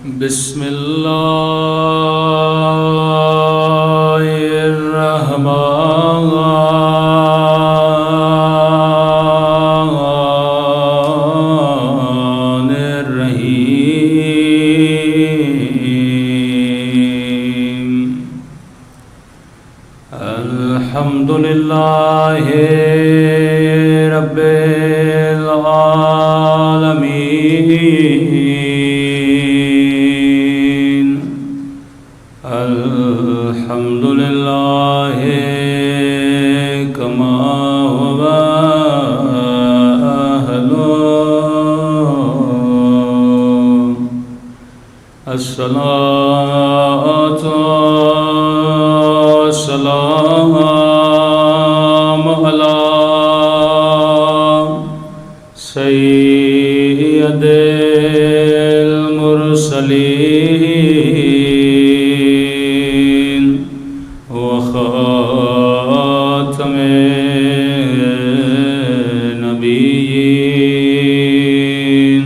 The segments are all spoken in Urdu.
بسم اللہ الرحمن الرحیم الحمد للہ رب العالمین الحمد للہ کما هو أهله الصلاة والسلام على سيد المرسلين وخاتم النبيين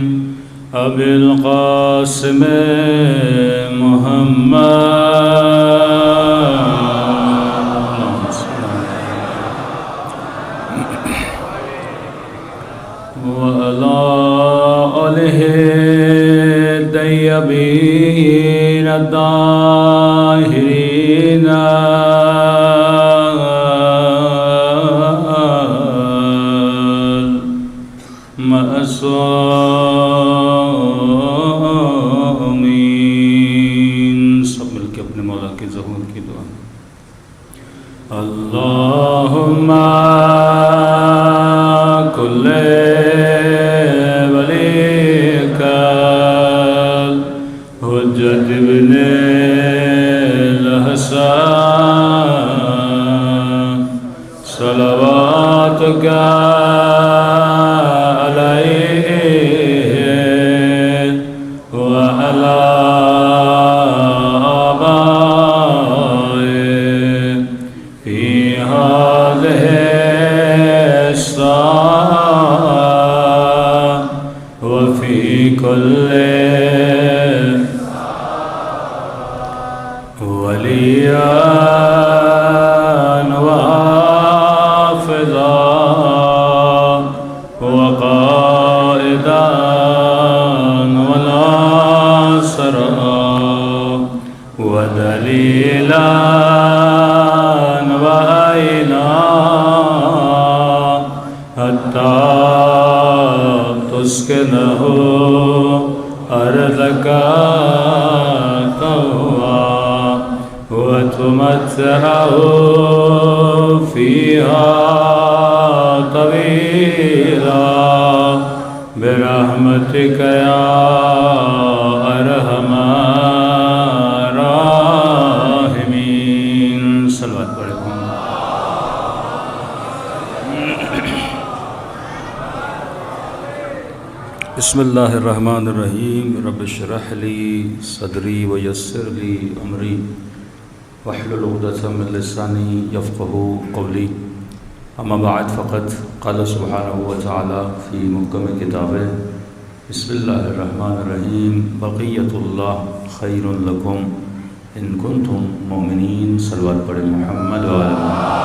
أبي القاسم وعلى آله الطيبين الطاهرين المعصومين. سب مل کے اپنے مولا کے ظہور کی دعا. اللہم کل ولیک حجت ابن الحسن صلواتک علیہ وعلی آبائه فی هذه الساعة وفي كل وليا وحافظا وقائدا وناصرا ودليلا وعينا حتى تسكنه أرضك طوعا وتمتعه فيها طويلا برحمتك يا أرحم الراحمين. صلوات پڑھیں. بسم اللہ الرحمن الرحیم. رب اشرح لی صدری ویسر لی امری واحلل عقدۃ من لسانی یفقهوا قولی. اما بعد فقد قال سبحانہ وتعالی فی محکم کتابہ بسم اللہ الرحمن الرحیم بقیۃ اللہ خیر لکم ان کنتم مؤمنین. صلوات پڑھیں محمد وعلی محمد.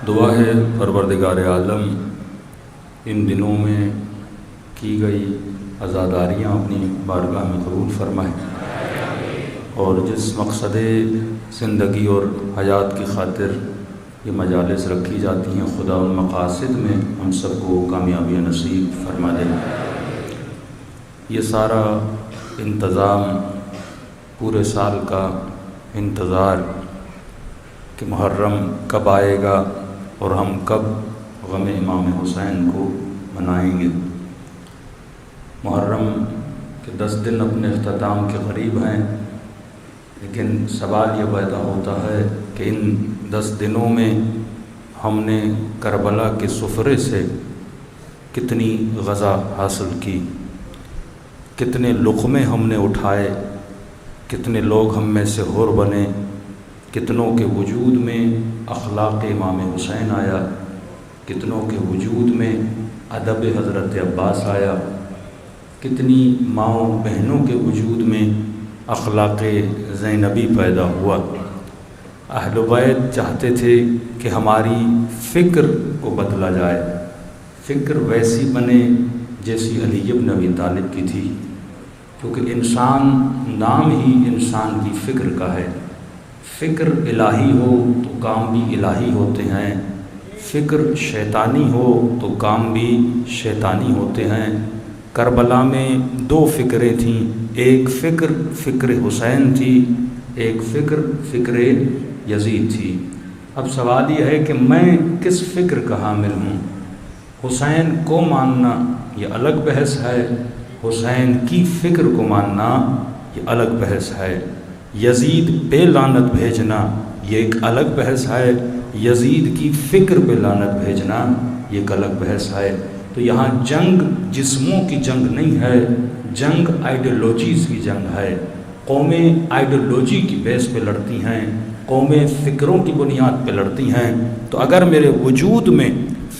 دعا ہے پروردگار عالم ان دنوں میں کی گئی عزاداریاں اپنی بارگاہ میں قبول فرمائے اور جس مقصد زندگی اور حیات کی خاطر یہ مجالس رکھی جاتی ہیں خدا ان مقاصد میں ہم سب کو کامیابی نصیب فرما دے. یہ سارا انتظام پورے سال کا انتظار کہ محرم کب آئے گا اور ہم کب غم امام حسین کو منائیں گے. محرم کے 10 دن اپنے اختتام کے قریب ہیں، لیکن سوال یہ پیدا ہوتا ہے کہ ان 10 دنوں میں ہم نے کربلا کے سفرے سے کتنی غذا حاصل کی، کتنے لقمے ہم نے اٹھائے، کتنے لوگ ہم میں سے حور بنے، کتنوں کے وجود میں اخلاق امام حسین آیا، کتنوں کے وجود میں ادب حضرت عباس آیا، کتنی ماؤں بہنوں کے وجود میں اخلاق زینبی پیدا ہوا۔ اہل بیت چاہتے تھے کہ ہماری فکر کو بدلا جائے، فکر ویسی بنے جیسی علی بن ابی طالب کی تھی، کیونکہ انسان نام ہی انسان کی فکر کا ہے۔ فکر الہی ہو تو کام بھی الہی ہوتے ہیں، فکر شیطانی ہو تو کام بھی شیطانی ہوتے ہیں۔ کربلا میں دو فکریں تھیں، ایک فکر فکر حسین تھی، ایک فکر فکر یزید تھی۔ اب سوال یہ ہے کہ میں کس فکر کا حامل ہوں؟ حسین کو ماننا یہ الگ بحث ہے، حسین کی فکر کو ماننا یہ الگ بحث ہے۔ یزید پہ لعنت بھیجنا یہ ایک الگ بحث ہے، یزید کی فکر پہ لعنت بھیجنا یہ ایک الگ بحث ہے۔ تو یہاں جنگ جسموں کی جنگ نہیں ہے، جنگ آئیڈیالوجیز کی جنگ ہے۔ قومیں آئیڈیالوجی کی بیس پہ لڑتی ہیں، قومیں فکروں کی بنیاد پہ لڑتی ہیں۔ تو اگر میرے وجود میں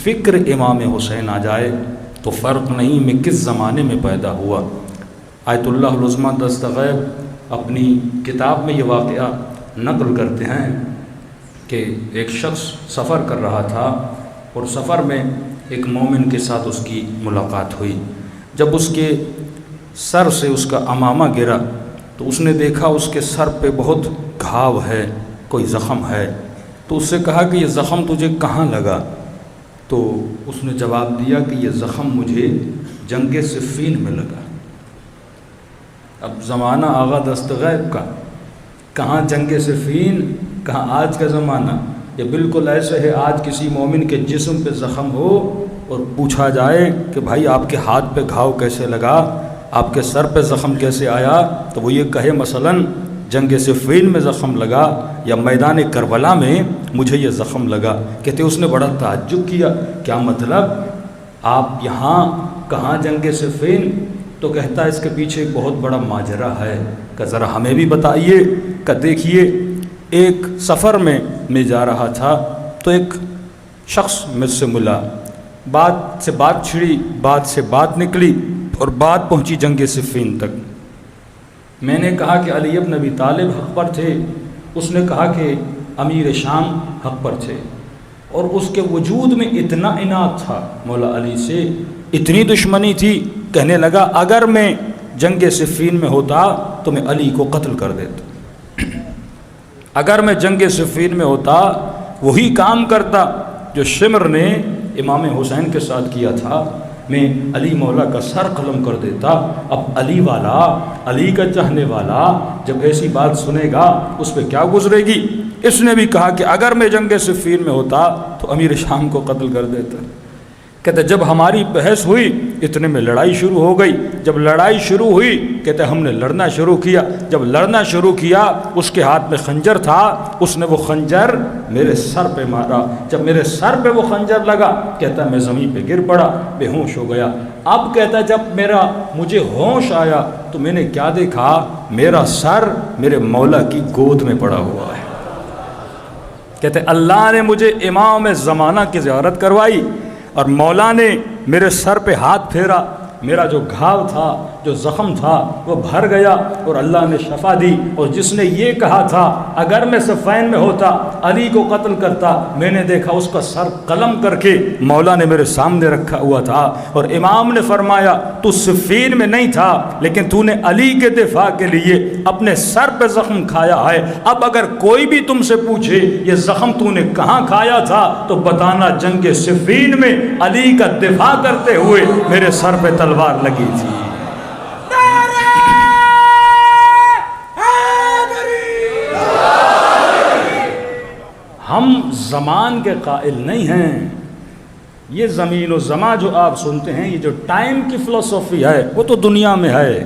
فکر امام حسین آ جائے تو فرق نہیں میں کس زمانے میں پیدا ہوا۔ آیت اللہ العظمیٰ دستغیب اپنی کتاب میں یہ واقعہ نقل کرتے ہیں کہ ایک شخص سفر کر رہا تھا اور سفر میں ایک مومن کے ساتھ اس کی ملاقات ہوئی۔ جب اس کے سر سے اس کا عمامہ گرا تو اس نے دیکھا اس کے سر پہ بہت گھاؤ ہے، کوئی زخم ہے۔ تو اس سے کہا کہ یہ زخم تجھے کہاں لگا؟ تو اس نے جواب دیا کہ یہ زخم مجھے جنگ صفین میں لگا۔ اب زمانہ آغا دستغیب کا، کہاں جنگ صفین، کہاں آج کا زمانہ۔ یہ بالکل ایسے ہے آج کسی مومن کے جسم پہ زخم ہو اور پوچھا جائے کہ بھائی آپ کے ہاتھ پہ گھاؤ کیسے لگا، آپ کے سر پہ زخم کیسے آیا، تو وہ یہ کہے مثلاً جنگ صفین میں زخم لگا یا میدان کربلا میں مجھے یہ زخم لگا۔ کہتے اس نے بڑا تعجب کیا، کیا مطلب آپ یہاں کہاں جنگ صفین؟ تو کہتا ہے اس کے پیچھے ایک بہت بڑا ماجرا ہے، کہ ذرا ہمیں بھی بتائیے۔ کہ دیکھیے ایک سفر میں جا رہا تھا تو ایک شخص مجھ سے ملا، بات سے بات چھڑی، بات سے بات نکلی اور بات پہنچی جنگ صفین تک۔ میں نے کہا کہ علی بن ابی طالب حق پر تھے، اس نے کہا کہ امیر شام حق پر تھے، اور اس کے وجود میں اتنا عناد تھا مولا علی سے، اتنی دشمنی تھی، کہنے لگا اگر میں جنگ صفین میں ہوتا تو میں علی کو قتل کر دیتا، اگر میں جنگ صفین میں ہوتا وہی کام کرتا جو شمر نے امام حسین کے ساتھ کیا تھا، میں علی مولا کا سر قلم کر دیتا۔ اب علی والا، علی کا چاہنے والا جب ایسی بات سنے گا اس پہ کیا گزرے گی۔ اس نے بھی کہا کہ اگر میں جنگ صفین میں ہوتا تو امیر شام کو قتل کر دیتا۔ کہتے جب ہماری بحث ہوئی اتنے میں لڑائی شروع ہو گئی، جب لڑائی شروع ہوئی کہتے ہم نے لڑنا شروع کیا، جب لڑنا شروع کیا اس کے ہاتھ میں خنجر تھا، اس نے وہ خنجر میرے سر پہ مارا، جب میرے سر پہ وہ خنجر لگا کہتا میں زمین پہ گر پڑا، بے ہوش ہو گیا۔ اب کہتا جب مجھے ہوش آیا تو میں نے کیا دیکھا، میرا سر میرے مولا کی گود میں پڑا ہوا ہے۔ کہتے اللہ نے مجھے امام زمانہ کی زیارت کروائی اور مولا نے میرے سر پہ ہاتھ پھیرا، میرا جو گھاؤ تھا، جو زخم تھا وہ بھر گیا اور اللہ نے شفا دی۔ اور جس نے یہ کہا تھا اگر میں صفین میں ہوتا علی کو قتل کرتا، میں نے دیکھا اس کا سر قلم کر کے مولا نے میرے سامنے رکھا ہوا تھا، اور امام نے فرمایا تو صفین میں نہیں تھا لیکن تو نے علی کے دفاع کے لیے اپنے سر پہ زخم کھایا ہے۔ اب اگر کوئی بھی تم سے پوچھے یہ زخم تو نے کہاں کھایا تھا تو بتانا جنگ صفین میں علی کا دفاع کرتے ہوئے میرے سر پہ تلوار لگی تھی۔ ہم زمان کے قائل نہیں ہیں، یہ زمین و زمان جو آپ سنتے ہیں، یہ جو ٹائم کی فلسفی ہے وہ تو دنیا میں ہے،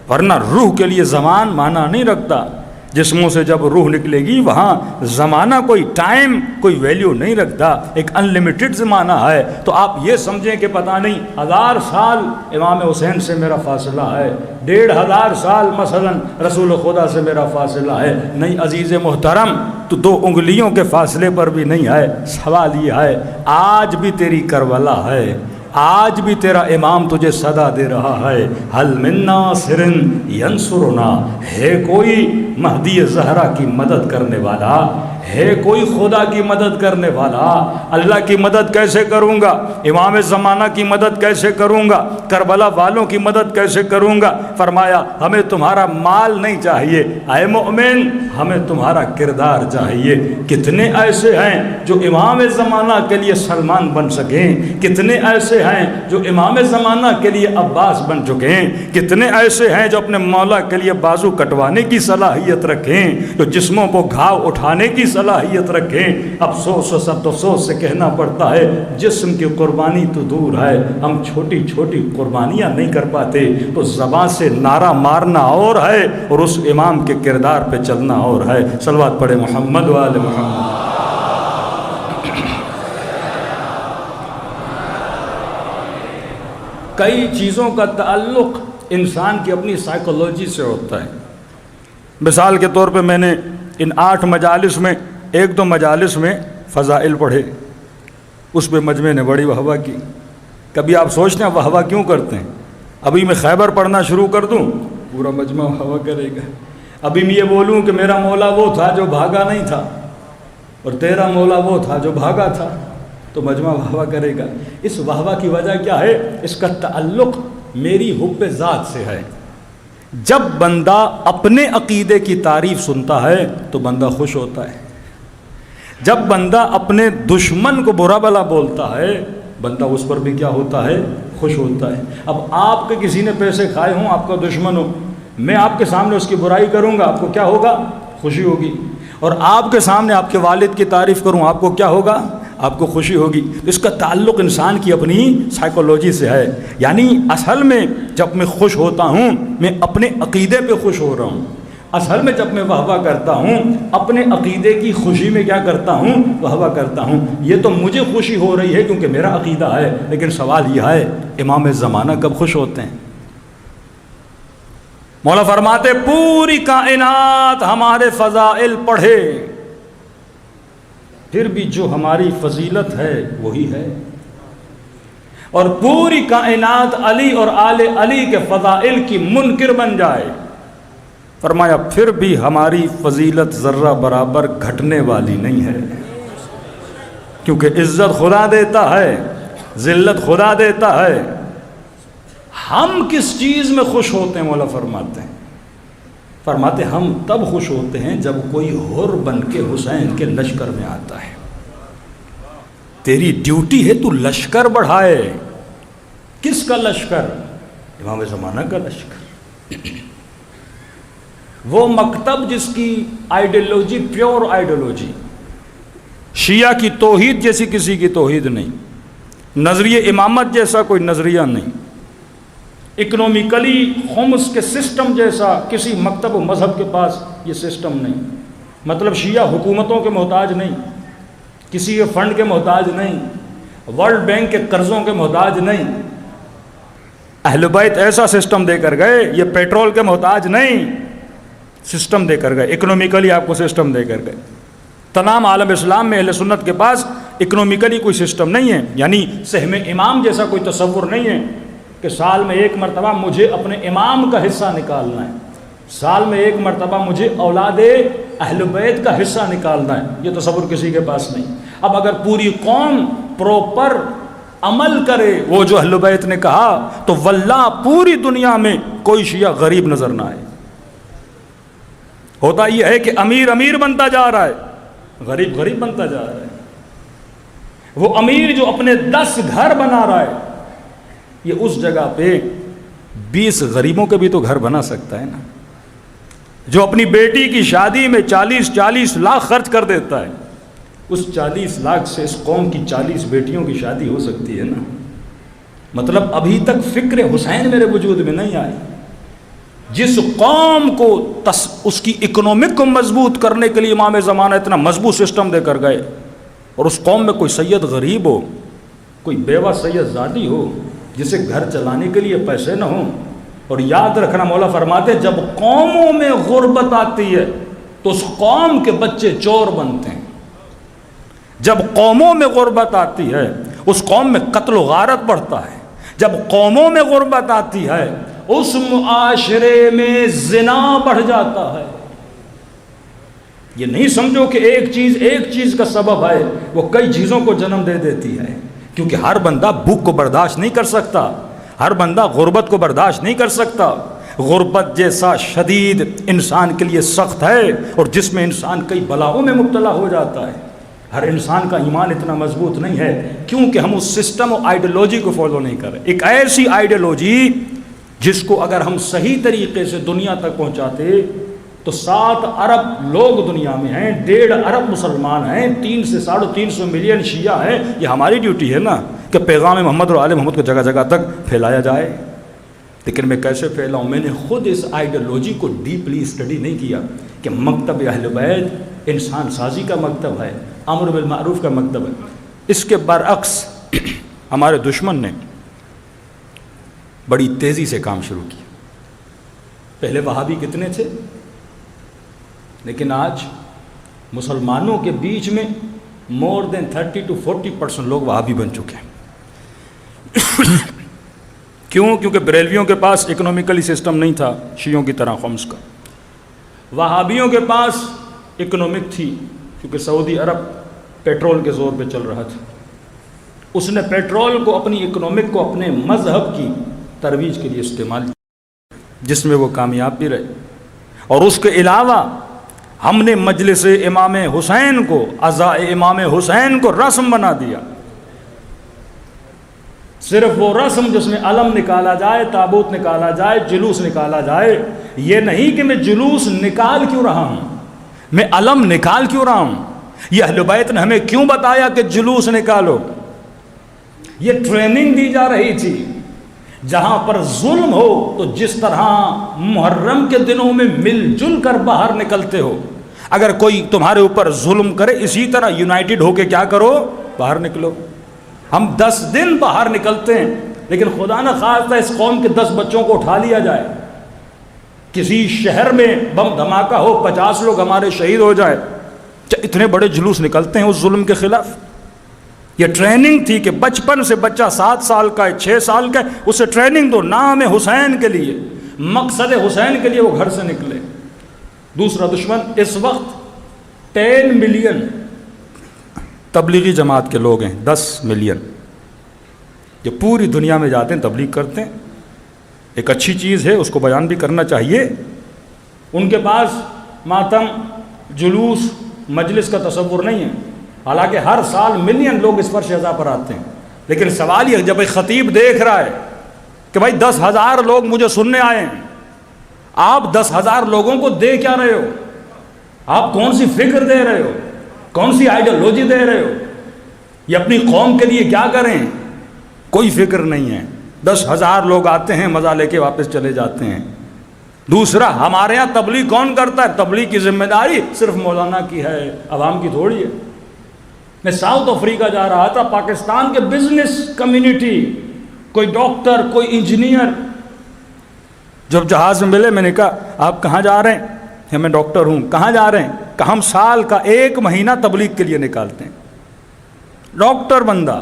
ورنہ روح کے لیے زمان معنی نہیں رکھتا۔ جسموں سے جب روح نکلے گی وہاں زمانہ کوئی ٹائم کوئی ویلیو نہیں رکھتا، ایک انلیمیٹڈ زمانہ ہے۔ تو آپ یہ سمجھیں کہ پتہ نہیں 1000 سال امام حسین سے میرا فاصلہ ہے، 1500 سال مثلا رسول خدا سے میرا فاصلہ ہے، نہیں عزیز محترم، تو 2 انگلیوں کے فاصلے پر بھی نہیں ہے۔ سوال یہ ہے آج بھی تیری کربلا ہے، آج بھی تیرا امام تجھے صدا دے رہا ہے، حل من ناصر ینصرنا، ہے کوئی مہدی زہرا کی مدد کرنے والا، ہے کوئی خدا کی مدد کرنے والا؟ اللہ کی مدد کیسے کروں گا؟ امام زمانہ کی مدد کیسے کروں گا؟ کربلا والوں کی مدد کیسے کروں گا؟ فرمایا ہمیں تمہارا مال نہیں چاہیے اے مومن، ہمیں تمہارا کردار چاہیے۔ کتنے ایسے ہیں جو امام زمانہ کے لیے سلمان بن سکیں، کتنے ایسے ہیں جو امام زمانہ کے لیے عباس بن چکے ہیں، کتنے ایسے ہیں جو اپنے مولا کے لیے بازو کٹوانے کی صلاحیت رکھیں، جو جسموں کو گھاؤ اٹھانے کی صلاحیت رکھیں۔ افسوس و سخت افسوس سے کہنا پڑتا ہے جسم کی قربانی تو دور ہے، ہم چھوٹی چھوٹی قربانیاں نہیں کر پاتے، تو زبان سے نعرہ مارنا اور ہے اور اس امام کے کردار پہ چلنا اور ہے۔ صلوات پڑھے محمد و آل محمد۔ کئی چیزوں کا تعلق انسان کی اپنی سائیکولوجی سے ہوتا ہے۔ مثال کے طور پہ میں نے ان 8 مجالس میں 1-2 مجالس میں فضائل پڑھے، اس پہ مجمع نے بڑی واہ واہ کی۔ کبھی آپ سوچتے ہیں واہ واہ کیوں کرتے ہیں؟ ابھی میں خیبر پڑھنا شروع کر دوں پورا مجمع واہ واہ کرے گا۔ ابھی میں یہ بولوں کہ میرا مولا وہ تھا جو بھاگا نہیں تھا اور تیرا مولا وہ تھا جو بھاگا تھا، تو مجمع واہ واہ کرے گا۔ اس واہ واہ کی وجہ کیا ہے؟ اس کا تعلق میری حب ذات سے ہے۔ جب بندہ اپنے عقیدے کی تعریف سنتا ہے تو بندہ خوش ہوتا ہے، جب بندہ اپنے دشمن کو برا بھلا بولتا ہے بندہ اس پر بھی کیا ہوتا ہے؟ خوش ہوتا ہے۔ اب آپ کے کسی نے پیسے کھائے ہوں، آپ کا دشمن ہو، میں آپ کے سامنے اس کی برائی کروں گا، آپ کو کیا ہوگا؟ خوشی ہوگی۔ اور آپ کے سامنے آپ کے والد کی تعریف کروں، آپ کو کیا ہوگا؟ آپ کو خوشی ہوگی۔ تو اس کا تعلق انسان کی اپنی سائیکولوجی سے ہے۔ یعنی اصل میں جب میں خوش ہوتا ہوں میں اپنے عقیدے پہ خوش ہو رہا ہوں، اصل میں جب میں واہ واہ کرتا ہوں اپنے عقیدے کی خوشی میں کیا کرتا ہوں؟ واہ واہ کرتا ہوں۔ یہ تو مجھے خوشی ہو رہی ہے کیونکہ میرا عقیدہ ہے، لیکن سوال یہ ہے امام زمانہ کب خوش ہوتے ہیں؟ مولا فرماتے پوری کائنات ہمارے فضائل پڑھے، پھر بھی جو ہماری فضیلت ہے وہی ہے، اور پوری کائنات علی اور آل علی کے فضائل کی منکر بن جائے، فرمایا پھر بھی ہماری فضیلت ذرہ برابر گھٹنے والی نہیں ہے، کیونکہ عزت خدا دیتا ہے، ذلت خدا دیتا ہے۔ ہم کس چیز میں خوش ہوتے ہیں؟ مولا فرماتے ہم تب خوش ہوتے ہیں جب کوئی حر بن کے حسین کے لشکر میں آتا ہے۔ تیری ڈیوٹی ہے تو لشکر بڑھائے۔ کس کا لشکر؟ امام زمانہ کا لشکر، وہ مکتب جس کی آئیڈیالوجی پیور آئیڈیالوجی، شیعہ کی توحید جیسی کسی کی توحید نہیں، نظریہ امامت جیسا کوئی نظریہ نہیں، اکنومیکلی خمس کے سسٹم جیسا کسی مکتب و مذہب کے پاس یہ سسٹم نہیں۔ مطلب شیعہ حکومتوں کے محتاج نہیں، کسی فنڈ کے محتاج نہیں، ورلڈ بینک کے قرضوں کے محتاج نہیں۔ اہل بیت ایسا سسٹم دے کر گئے، یہ پیٹرول کے محتاج نہیں، سسٹم دے کر گئے، اکنومیکلی آپ کو سسٹم دے کر گئے۔ تمام عالم اسلام میں اہل سنت کے پاس اکنومیکلی کوئی سسٹم نہیں ہے، یعنی سہم امام جیسا کوئی تصور نہیں ہے کہ سال میں 1 مرتبہ مجھے اپنے امام کا حصہ نکالنا ہے، سال میں 1 مرتبہ مجھے اولاد اہل بیت کا حصہ نکالنا ہے، یہ تصور کسی کے پاس نہیں۔ اب اگر پوری قوم پروپر عمل کرے وہ جو اہل بیت نے کہا تو واللہ پوری دنیا میں کوئی شیعہ غریب نظر نہ آئے۔ ہوتا یہ ہے کہ امیر امیر بنتا جا رہا ہے، غریب غریب بنتا جا رہا ہے۔ وہ امیر جو اپنے 10 گھر بنا رہا ہے، یہ اس جگہ پہ 20 غریبوں کے بھی تو گھر بنا سکتا ہے نا۔ جو اپنی بیٹی کی شادی میں 40 لاکھ خرچ کر دیتا ہے، اس 40 لاکھ سے اس قوم کی 40 بیٹیوں کی شادی ہو سکتی ہے نا۔ مطلب ابھی تک فکر حسین میرے وجود میں نہیں آئی، جس قوم کو اس کی اکنامک کو مضبوط کرنے کے لیے امام زمانہ اتنا مضبوط سسٹم دے کر گئے، اور اس قوم میں کوئی سید غریب ہو، کوئی بیوہ سید زادی ہو جسے گھر چلانے کے لیے پیسے نہ ہوں. اور یاد رکھنا، مولا فرماتے جب قوموں میں غربت آتی ہے تو اس قوم کے بچے چور بنتے ہیں. جب قوموں میں غربت آتی ہے اس قوم میں قتل و غارت بڑھتا ہے. جب قوموں میں غربت آتی ہے اس معاشرے میں زنا بڑھ جاتا ہے. یہ نہیں سمجھو کہ ایک چیز کا سبب ہے، وہ کئی چیزوں کو جنم دے دیتی ہے. کیونکہ ہر بندہ بھوک کو برداشت نہیں کر سکتا، ہر بندہ غربت کو برداشت نہیں کر سکتا. غربت جیسا شدید انسان کے لیے سخت ہے، اور جس میں انسان کئی بلاؤں میں مبتلا ہو جاتا ہے. ہر انسان کا ایمان اتنا مضبوط نہیں ہے کیونکہ ہم اس سسٹم اور آئیڈیالوجی کو فالو نہیں کر رہے. ایک ایسی آئیڈیالوجی جس کو اگر ہم صحیح طریقے سے دنیا تک پہنچاتے تو 7 ارب لوگ دنیا میں ہیں، 1.5 ارب مسلمان ہیں، 300 سے 350 ملین شیعہ ہیں. یہ ہماری ڈیوٹی ہے نا کہ پیغام محمد اور آل محمد کو جگہ جگہ تک پھیلایا جائے. لیکن میں کیسے پھیلاؤں؟ میں نے خود اس آئیڈیالوجی کو ڈیپلی اسٹڈی نہیں کیا کہ مکتب اہل بیت انسان سازی کا مکتب ہے، امر بالمعروف کا مکتب ہے. اس کے برعکس ہمارے دشمن نے بڑی تیزی سے کام شروع کیا. پہلے وہابی کتنے تھے، لیکن آج مسلمانوں کے بیچ میں مور دین 30 to 40% لوگ وہابی بن چکے ہیں. کیوں؟ کیونکہ بریلویوں کے پاس اکنومیکلی سسٹم نہیں تھا شیعوں کی طرح خمس کا. وہابیوں کے پاس اکنومک تھی کیونکہ سعودی عرب پیٹرول کے زور پہ چل رہا تھا. اس نے پیٹرول کو اپنی اکنومک کو اپنے مذہب کی ترویج کے لیے استعمال کیا، جس میں وہ کامیاب بھی رہے. اور اس کے علاوہ ہم نے مجلس امام حسین کو، عزاء امام حسین کو رسم بنا دیا. صرف وہ رسم جس میں علم نکالا جائے، تابوت نکالا جائے، جلوس نکالا جائے. یہ نہیں کہ میں جلوس نکال کیوں رہا ہوں، میں علم نکال کیوں رہا ہوں. یہ اہل بیت نے ہمیں کیوں بتایا کہ جلوس نکالو؟ یہ ٹریننگ دی جا رہی تھی. جہاں پر ظلم ہو تو جس طرح محرم کے دنوں میں مل جل کر باہر نکلتے ہو، اگر کوئی تمہارے اوپر ظلم کرے اسی طرح یونائٹڈ ہو کے کیا کرو، باہر نکلو. ہم 10 دن باہر نکلتے ہیں، لیکن خدا نہ خواستہ اس قوم کے 10 بچوں کو اٹھا لیا جائے، کسی شہر میں بم دھماکہ ہو، 50 لوگ ہمارے شہید ہو جائے، اتنے بڑے جلوس نکلتے ہیں اس ظلم کے خلاف. یہ ٹریننگ تھی کہ بچپن سے بچہ 7 سال کا ہے، 6 سال کا ہے، اسے ٹریننگ دو نام حسین کے لیے، مقصد حسین کے لیے وہ گھر سے نکلے. دوسرا دشمن اس وقت 10 ملین تبلیغی جماعت کے لوگ ہیں، 10 ملین جو پوری دنیا میں جاتے ہیں تبلیغ کرتے ہیں. ایک اچھی چیز ہے، اس کو بیان بھی کرنا چاہیے. ان کے پاس ماتم، جلوس، مجلس کا تصور نہیں ہے، حالانکہ ہر سال ملین لوگ اس پر شہزا پر آتے ہیں. لیکن سوال یہ جب ایک خطیب دیکھ رہا ہے کہ بھائی 10,000 لوگ مجھے سننے آئے ہیں، آپ 10,000 لوگوں کو دے کیا رہے ہو؟ آپ کون سی فکر دے رہے ہو؟ کون سی آئیڈیالوجی دے رہے ہو؟ یہ اپنی قوم کے لیے کیا کریں؟ کوئی فکر نہیں ہے. 10,000 لوگ آتے ہیں، مزہ لے کے واپس چلے جاتے ہیں. دوسرا، ہمارے ہاں تبلیغ کون کرتا ہے؟ تبلیغ کی ذمہ داری صرف مولانا کی ہے، عوام کی تھوڑی ہے. میں ساؤتھ افریقہ جا رہا تھا، پاکستان کے بزنس کمیونٹی، کوئی ڈاکٹر، کوئی انجینئر، جب جہاز میں ملے میں نے کہا آپ کہاں جا رہے ہیں؟ میں ڈاکٹر ہوں. کہاں جا رہے ہیں؟ کہ ہم سال کا 1 مہینہ تبلیغ کے لیے نکالتے ہیں. ڈاکٹر بندہ،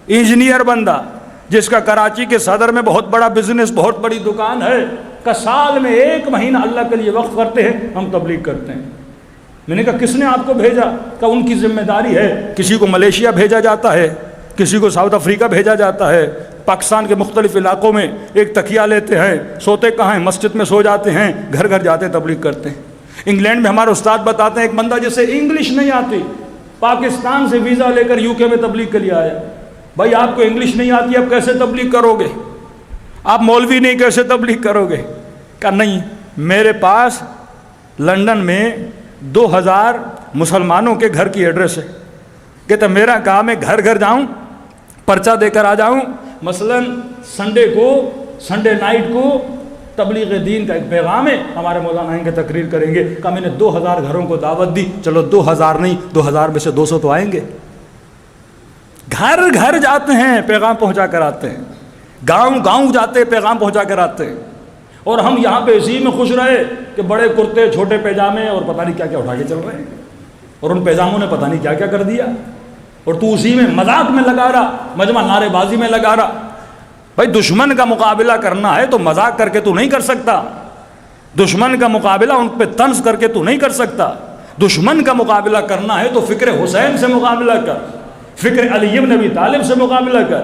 انجینئر بندہ جس کا کراچی کے صدر میں بہت بڑا بزنس، بہت بڑی دکان ہے، کہ سال میں 1 مہینہ اللہ کے لیے وقت کرتے ہیں، ہم تبلیغ کرتے ہیں. میں نے کہا کس نے آپ کو بھیجا؟ کہ ان کی ذمہ داری ہے. کسی کو ملیشیا بھیجا جاتا ہے، کسی کو ساؤتھ افریقہ بھیجا جاتا ہے. پاکستان کے مختلف علاقوں میں ایک تکیہ لیتے ہیں، سوتے کہاں ہیں؟ مسجد میں سو جاتے ہیں، گھر گھر جاتے ہیں تبلیغ کرتے ہیں. انگلینڈ میں ہمارے استاد بتاتے ہیں ایک بندہ جسے انگلش نہیں آتی، پاکستان سے ویزا لے کر UK میں تبلیغ کے لیے آیا. بھائی آپ کو انگلش نہیں آتی، آپ کیسے تبلیغ کرو گے؟ آپ مولوی نہیں، کیسے تبلیغ کرو گے؟ کہا نہیں، میرے پاس لندن میں 2000 مسلمانوں کے گھر کی ایڈریس ہے. کہتا میرا کام ہے گھر گھر جاؤں، پرچہ دے کر آ جاؤں. مثلا سنڈے نائٹ کو تبلیغ دین کا ایک پیغام ہے. ہمارے مولانا آئیں گے تقریر کریں گے کہ میں نے 2000 گھروں کو دعوت دی. چلو 2000 نہیں 2000 میں سے 200 تو آئیں گے. گھر گھر جاتے ہیں پیغام پہنچا کر آتے ہیں, گاؤں گاؤں جاتے ہیں پیغام پہنچا کر آتے ہیں. اور ہم یہاں پہ اسی میں خوش رہے کہ بڑے کرتے چھوٹے پیجامے اور پتہ نہیں کیا کیا اٹھا کے چل رہے ہیں, اور ان پیجاموں نے پتہ نہیں کیا کیا کر دیا, اور تو اسی میں مذاق میں لگا رہا, مجمع نعرے بازی میں لگا رہا. بھائی دشمن کا مقابلہ کرنا ہے تو مذاق کر کے تو نہیں کر سکتا, دشمن کا مقابلہ ان پہ طنز کر کے تو نہیں کر سکتا. دشمن کا مقابلہ کرنا ہے تو فکر حسین سے مقابلہ کر, فکر علی بن ابی طالب سے مقابلہ کر.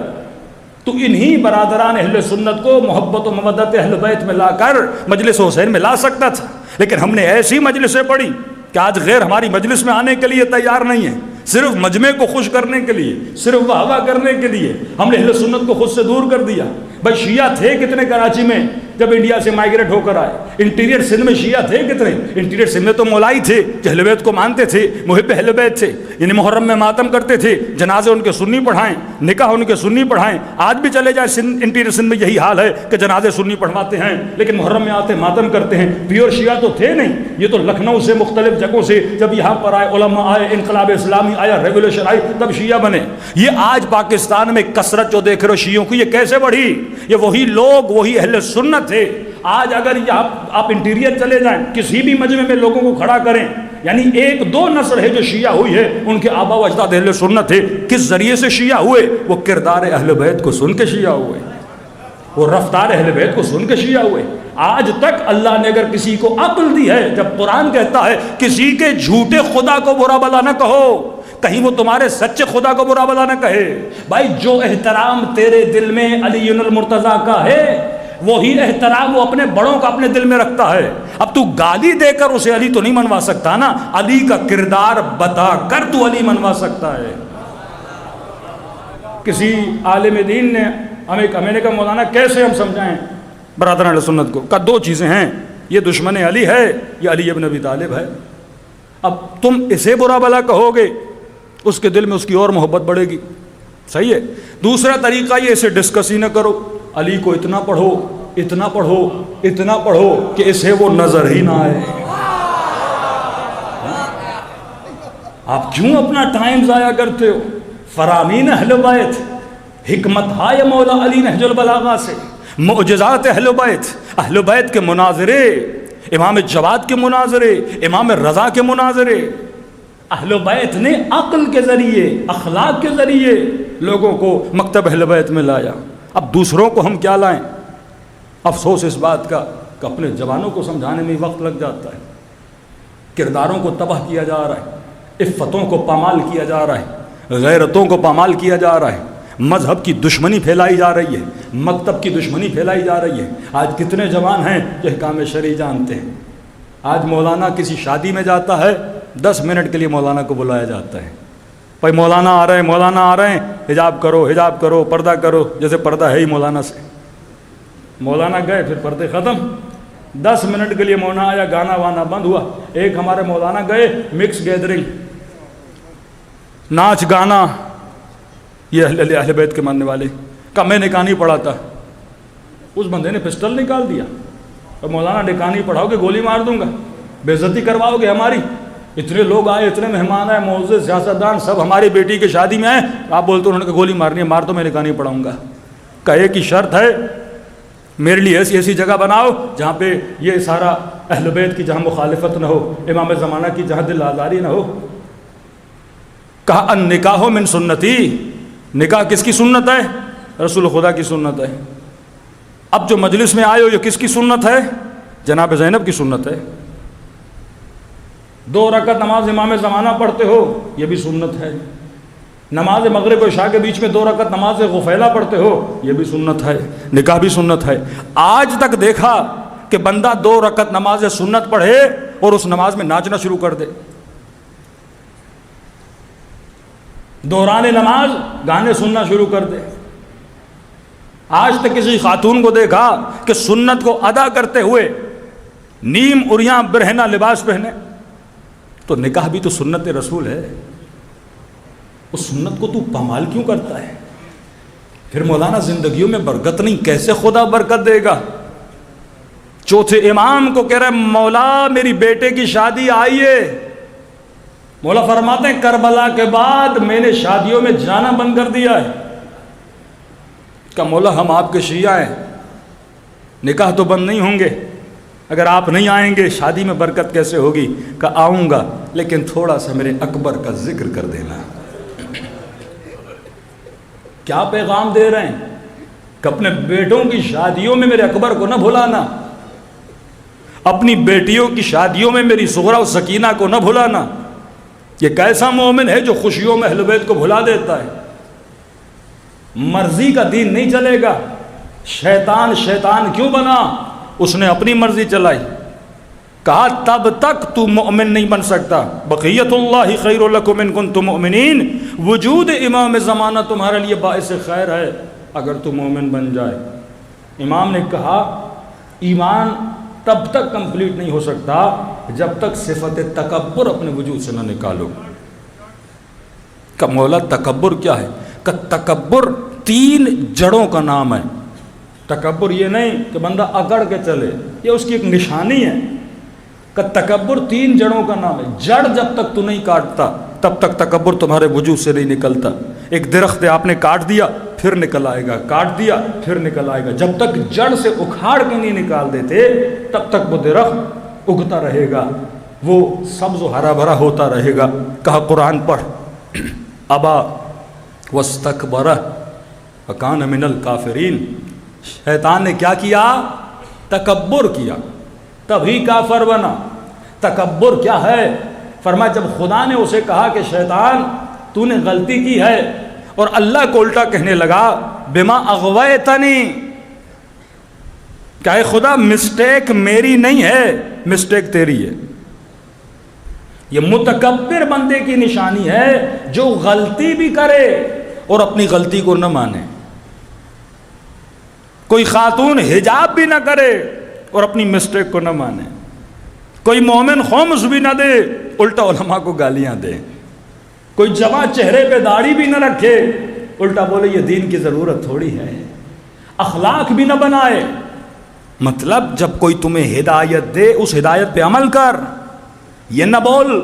تو انہی برادران اہل سنت کو محبت و مودت اہل بیت میں لا کر مجلس حسین میں لا سکتا تھا, لیکن ہم نے ایسی مجلسیں پڑھی کہ آج غیر ہماری مجلس میں آنے کے لیے تیار نہیں ہے, صرف مجمع کو خوش کرنے کے لیے, صرف واہ کرنے کے لیے ہم نے اہل سنت کو خود سے دور کر دیا. بھائی شیعہ تھے کتنے کراچی میں جب انڈیا سے مائگریٹ ہو کر آئے؟ انٹیریئر سندھ میں شیعہ تھے کتنے؟ انٹیریئر سندھ میں تو مولائی تھے جو اہل بیت کو مانتے تھے, محب اہل بیت تھے, یعنی محرم میں ماتم کرتے تھے, جنازے ان کے سنی پڑھائیں, نکاح ان کے سنی پڑھائیں. آج بھی چلے جائیں انٹیریئر سندھ میں یہی حال ہے کہ جنازے سنی پڑھواتے ہیں لیکن محرم میں آتے ماتم کرتے ہیں. پیور شیعہ تو تھے نہیں, یہ تو لکھنؤ سے مختلف جگہوں سے جب یہاں پر آئے, علماء آئے, انقلاب اسلامی آیا, ریولیوشن آئی, تب شیعہ بنے. یہ آج پاکستان میں کثرت جو دیکھ رہے ہو شیعوں کی, یہ کیسے بڑھی؟ یہ وہی لوگ, وہی اہل سنت تھے. آج اگر آپ انٹیریئر چلے جائیں کسی بھی مجمع میں لوگوں کو کھڑا کریں, یعنی 1-2 نسل ہے جو شیعہ ہوئی ہے, ان کے آبا و اجداد اہل سنت تھے. کس ذریعے سے شیعہ ہوئے؟ وہ کردار اہل بیت کو سن کے شیعہ ہوئے, وہ رفتار اہل بیت کو سن کے شیعہ ہوئے. آج تک اللہ نے اگر کسی کو عقل دی ہے, جب قرآن کہتا ہے کسی کے جھوٹے خدا کو برا بلا نہ کہو, کہیں وہ تمہارے سچے خدا کو برا بلا نہ کہے. بھائی جو احترام تیرے دل میں علی المرتضیٰ کا ہے, وہی احترام وہ اپنے بڑوں کا اپنے دل میں رکھتا ہے. اب تو گالی دے کر اسے علی تو نہیں منوا سکتا نا, علی کا کردار بتا کر تو علی منوا سکتا ہے. کسی عالم دین نے ہمیں نے کہا مولانا کیسے ہم سمجھائیں برادران اہل سنت کو؟ کہ 2 چیزیں ہیں, یہ دشمن علی ہے, یہ علی ابن ابی طالب ہے. اب تم اسے برا بلا کہو گے, اس کے دل میں اس کی اور محبت بڑھے گی, صحیح ہے. دوسرا طریقہ یہ, اسے ڈسکس ہی نہ کرو, علی کو اتنا پڑھو, اتنا پڑھو, اتنا پڑھو کہ اسے وہ نظر ہی نہ آئے. آپ کیوں اپنا ٹائم ضائع کرتے ہو؟ فرامین اہل بیت, حکمت ہائے مولا علی نہج البلاغہ سے, معجزات اہل بیت کے مناظرے, امام جواد کے مناظرے, امام رضا کے مناظرے. اہل بیت نے عقل کے ذریعے, اخلاق کے ذریعے لوگوں کو مکتب اہل بیت میں لایا. اب دوسروں کو ہم کیا لائیں؟ افسوس اس بات کا کہ اپنے جوانوں کو سمجھانے میں وقت لگ جاتا ہے. کرداروں کو تباہ کیا جا رہا ہے, عفتوں کو پامال کیا جا رہا ہے, غیرتوں کو پامال کیا جا رہا ہے, مذہب کی دشمنی پھیلائی جا رہی ہے, مکتب کی دشمنی پھیلائی جا رہی ہے. آج کتنے جوان ہیں جو احکام شرعی جانتے ہیں؟ آج مولانا کسی شادی میں جاتا ہے, 10 منٹ کے لیے مولانا کو بلایا جاتا ہے, بھائی مولانا آ رہے ہیں, مولانا آ رہے ہیں, حجاب کرو, حجاب کرو, پردہ کرو, جیسے پردہ ہے ہی مولانا سے. مولانا گئے, پھر پردے ختم. 10 منٹ کے لیے مولانا آیا, گانا وانا بند ہوا. ایک ہمارے مولانا گئے, مکس گیدرنگ, ناچ گانا, یہ اہل بیت کے ماننے والے کا میں نکاح نہیں پڑھا تھا. اس بندے نے پسٹل نکال دیا, اور مولانا نکاح نہیں پڑھاؤ گے گولی مار دوں گا, بے عزتی کرواؤ گے ہماری. اتنے لوگ آئے, اتنے مہمان آئے, معزز سیاستدان سب ہماری بیٹی کی شادی میں آئے, آپ بولتے انہوں نے گولی مارنی ہے. مار تو میں نکاح نہیں پڑھاؤں گا. کہے کی شرط ہے میرے لیے ایسی جگہ بناؤ جہاں پہ یہ سارا اہل بیت کی جہاں مخالفت نہ ہو, امام زمانہ کی جہاں دل آزاری نہ ہو. کہا ان نکاح من سنتی, نکاح کس کی سنت ہے؟ رسول خدا کی سنت ہے. اب جو مجلس میں آئے ہو یہ کس کی سنت ہے؟ جناب زینب کی سنت ہے. 2 رکعت نماز امام زمانہ پڑھتے ہو, یہ بھی سنت ہے. نماز مغرب و عشاء کے بیچ میں 2 رکعت نماز غفیلہ پڑھتے ہو, یہ بھی سنت ہے. نکاح بھی سنت ہے. آج تک دیکھا کہ بندہ 2 رکعت نماز سنت پڑھے اور اس نماز میں ناچنا شروع کر دے, دوران نماز گانے سننا شروع کر دے. آج تک کسی خاتون کو دیکھا کہ سنت کو ادا کرتے ہوئے نیم اریاں برہنہ لباس پہنے؟ تو نکاح بھی تو سنت رسول ہے. اس سنت کو تو پامال کیوں کرتا ہے؟ پھر مولانا زندگیوں میں برکت نہیں, کیسے خدا برکت دے گا؟ چوتھے امام کو کہہ رہا ہے مولا میری بیٹے کی شادی آئی ہے. مولا فرماتے ہیں کربلا کے بعد میں نے شادیوں میں جانا بند کر دیا ہے. کہ مولا ہم آپ کے شیعہ ہیں, نکاح تو بند نہیں ہوں گے, اگر آپ نہیں آئیں گے شادی میں برکت کیسے ہوگی؟ کہ آؤں گا لیکن تھوڑا سا میرے اکبر کا ذکر کر دینا. کیا پیغام دے رہے ہیں کہ اپنے بیٹوں کی شادیوں میں میرے اکبر کو نہ بھلانا, اپنی بیٹیوں کی شادیوں میں میری صغرا و سکینہ کو نہ بھلانا. یہ کیسا مومن ہے جو خوشیوں میں اہل بیت کو بھلا دیتا ہے؟ مرضی کا دین نہیں چلے گا. شیطان کیوں بنا؟ اس نے اپنی مرضی چلائی. کہا تب تک تو مومن نہیں بن سکتا. بقیت اللہ خیر لکم ان کنتم مؤمنین, وجود امام زمانہ تمہارے لیے باعث خیر ہے اگر تو مومن بن جائے. امام نے کہا ایمان تب تک کمپلیٹ نہیں ہو سکتا جب تک صفت تکبر اپنے وجود سے نہ نکالو. کہ مولا تکبر کیا ہے؟ کہ تکبر 3 جڑوں کا نام ہے. تکبر یہ نہیں کہ بندہ اکڑ کے چلے, یہ اس کی ایک نشانی ہے. کہ تکبر 3 جڑوں کا نام ہے. جڑ جب تک تو نہیں کاٹتا تب تک تکبر تمہارے وجود سے نہیں نکلتا. ایک درخت ہے, آپ نے کاٹ دیا پھر نکل آئے گا, کاٹ دیا پھر نکل آئے گا. جب تک جڑ سے اکھاڑ کے نہیں نکال دیتے تب تک وہ درخت اگتا رہے گا, وہ سبز و ہرا بھرا ہوتا رہے گا. کہا قرآن پڑھ, ابا واستکبر وکان من الکافرین. شیطان نے کیا کیا؟ تکبر کیا, تبھی کافر بنا. تکبر کیا ہے؟ فرمایا جب خدا نے اسے کہا کہ شیطان تو نے غلطی کی ہے, اور اللہ کو الٹا کہنے لگا بما اغویتنی, کہ اے خدا مسٹیک میری نہیں ہے, مسٹیک تیری ہے. یہ متکبر بندے کی نشانی ہے جو غلطی بھی کرے اور اپنی غلطی کو نہ مانے. کوئی خاتون حجاب بھی نہ کرے اور اپنی مسٹیک کو نہ مانے. کوئی مومن خمس بھی نہ دے, الٹا علماء کو گالیاں دے. کوئی جمع چہرے پہ داڑھی بھی نہ رکھے, الٹا بولے یہ دین کی ضرورت تھوڑی ہے. اخلاق بھی نہ بنائے. مطلب جب کوئی تمہیں ہدایت دے اس ہدایت پہ عمل کر. یہ نہ بول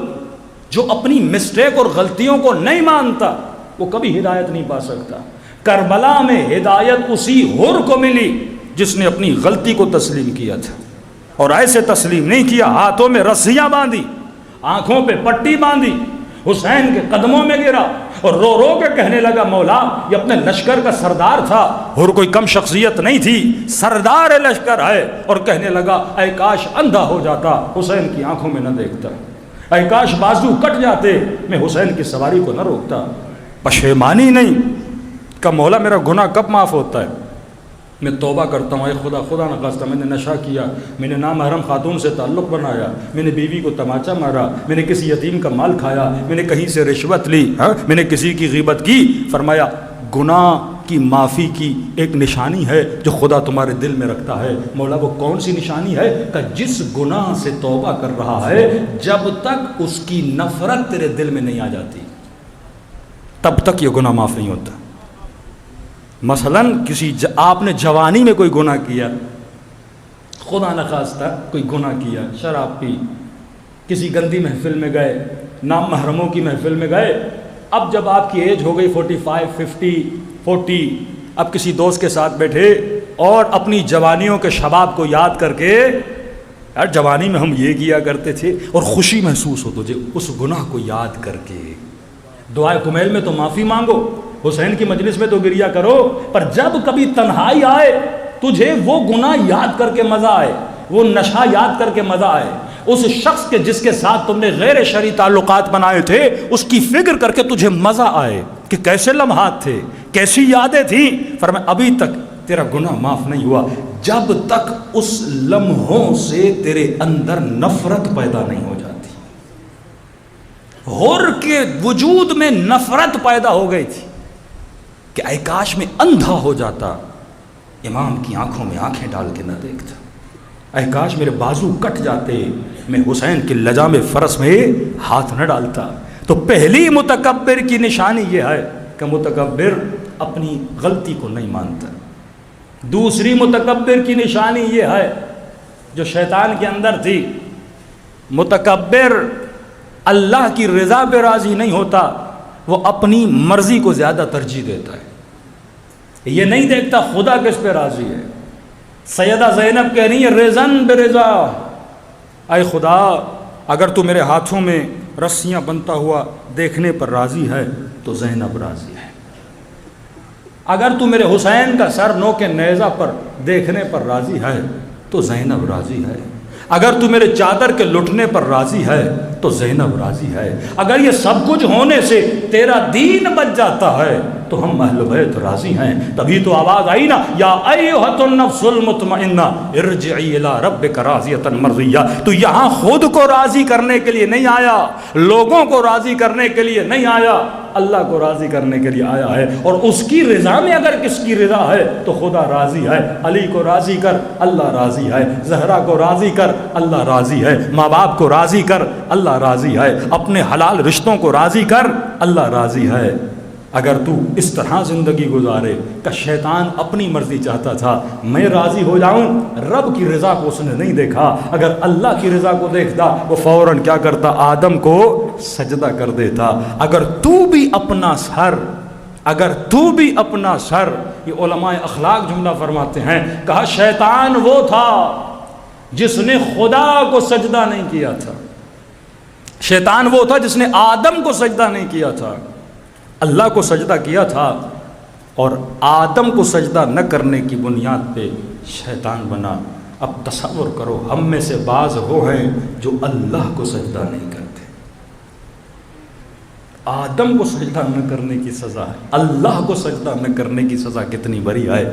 جو اپنی مسٹیک اور غلطیوں کو نہیں مانتا وہ کبھی ہدایت نہیں پا سکتا. کربلا میں ہدایت اسی حر کو ملی جس نے اپنی غلطی کو تسلیم کیا تھا, اور ایسے تسلیم نہیں کیا, ہاتھوں میں رسیاں باندھی, آنکھوں پہ پٹی باندھی, حسین کے قدموں میں گرا اور رو رو کے کہنے لگا مولا یہ اپنے لشکر کا سردار تھا, اور کوئی کم شخصیت نہیں تھی, سردار لشکر ہے. اور کہنے لگا اے کاش اندھا ہو جاتا, حسین کی آنکھوں میں نہ دیکھتا, اے کاش بازو کٹ جاتے, میں حسین کی سواری کو نہ روکتا. پشیمانی نہیں کہ مولا میرا گناہ کب معاف ہوتا ہے؟ میں توبہ کرتا ہوں, اے خدا نہ خواستہ میں نے نشہ کیا, میں نے نامحرم خاتون سے تعلق بنایا, میں نے بیوی کو تماچا مارا, میں نے کسی یتیم کا مال کھایا, میں نے کہیں سے رشوت لی, میں نے کسی کی غیبت کی. فرمایا گناہ کی معافی کی ایک نشانی ہے جو خدا تمہارے دل میں رکھتا ہے. مولا وہ کون سی نشانی ہے؟ کہ جس گناہ سے توبہ کر رہا ہے جب تک اس کی نفرت تیرے دل میں نہیں آ جاتی تب تک یہ گناہ معاف نہیں ہوتا. مثلاً آپ نے جوانی میں کوئی گناہ کیا, خدا نخواستہ کوئی گناہ کیا, شراب پی, کسی گندی محفل میں گئے, نام محرموں کی محفل میں گئے. اب جب آپ کی ایج ہو گئی 45, 50, 40, اب کسی دوست کے ساتھ بیٹھے اور اپنی جوانیوں کے شباب کو یاد کر کے, یار جوانی میں ہم یہ کیا کرتے تھے, اور خوشی محسوس ہو تجھے اس گناہ کو یاد کر کے. دعائے کمیل میں تو معافی مانگو, حسین کی مجلس میں تو گریا کرو, پر جب کبھی تنہائی آئے تجھے وہ گناہ یاد کر کے مزہ آئے, وہ نشہ یاد کر کے مزہ آئے, اس شخص کے جس کے ساتھ تم نے غیر شرعی تعلقات بنائے تھے اس کی فکر کر کے تجھے مزہ آئے کہ کیسے لمحات تھے, کیسی یادیں تھیں. فرمایا ابھی تک تیرا گناہ معاف نہیں ہوا جب تک اس لمحوں سے تیرے اندر نفرت پیدا نہیں ہو جاتی. حر کے وجود میں نفرت پیدا ہو گئی تھی کہ اے کاش میں اندھا ہو جاتا, امام کی آنکھوں میں آنکھیں ڈال کے نہ دیکھتا, اے کاش میرے بازو کٹ جاتے, میں حسین کی لجام فرس میں ہاتھ نہ ڈالتا. تو پہلی متکبر کی نشانی یہ ہے کہ متکبر اپنی غلطی کو نہیں مانتا. دوسری متکبر کی نشانی یہ ہے جو شیطان کے اندر تھی. متکبر اللہ کی رضا پہ راضی نہیں ہوتا، وہ اپنی مرضی کو زیادہ ترجیح دیتا ہے. یہ نہیں دیکھتا خدا کس پہ راضی ہے. سیدہ زینب کہہ رہی ہے رضن برضا، اے خدا اگر تو میرے ہاتھوں میں رسیاں بنتا ہوا دیکھنے پر راضی ہے تو زینب راضی ہے. اگر تو میرے حسین کا سر نوک نیزہ پر دیکھنے پر راضی ہے تو زینب راضی ہے. اگر تو میرے چادر کے لٹنے پر راضی ہے تو زینب راضی ہے. اگر یہ سب کچھ ہونے سے تیرا دین بچ جاتا ہے تو ہم اہل بیت راضی ہیں. تبھی تو آواز آئی نا یا ایھۃ النفس المطمئنہ ارجعی الی ربک راضیۃ مرضیہ. تو یہاں خود کو راضی کرنے کے لیے نہیں آیا، لوگوں کو راضی کرنے کے لیے نہیں آیا، اللہ کو راضی کرنے کے لیے آیا ہے. اور اس کی رضا میں اگر کس کی رضا ہے تو خدا راضی ہے. علی کو راضی کر اللہ راضی ہے، زہرا کو راضی کر اللہ راضی ہے، ماں باپ کو راضی کر اللہ راضی ہے، اپنے حلال رشتوں کو راضی کر اللہ راضی ہے. اگر تو اس طرح زندگی گزارے کہ شیطان اپنی مرضی چاہتا تھا میں راضی ہو جاؤں، رب کی رضا کو اس نے نہیں دیکھا. اگر اللہ کی رضا کو دیکھتا وہ فوراً کیا کرتا؟ آدم کو سجدہ کر دیتا. اگر تو بھی اپنا سر، یہ علماء اخلاق جملہ فرماتے ہیں، کہا شیطان وہ تھا جس نے خدا کو سجدہ نہیں کیا تھا. شیطان وہ تھا جس نے آدم کو سجدہ نہیں کیا تھا، اللہ کو سجدہ کیا تھا. اور آدم کو سجدہ نہ کرنے کی بنیاد پہ شیطان بنا. اب تصور کرو ہم میں سے بعض وہ ہیں جو اللہ کو سجدہ نہیں کرتے. آدم کو سجدہ نہ کرنے کی سزا ہے، اللہ کو سجدہ نہ کرنے کی سزا کتنی بڑی ہے.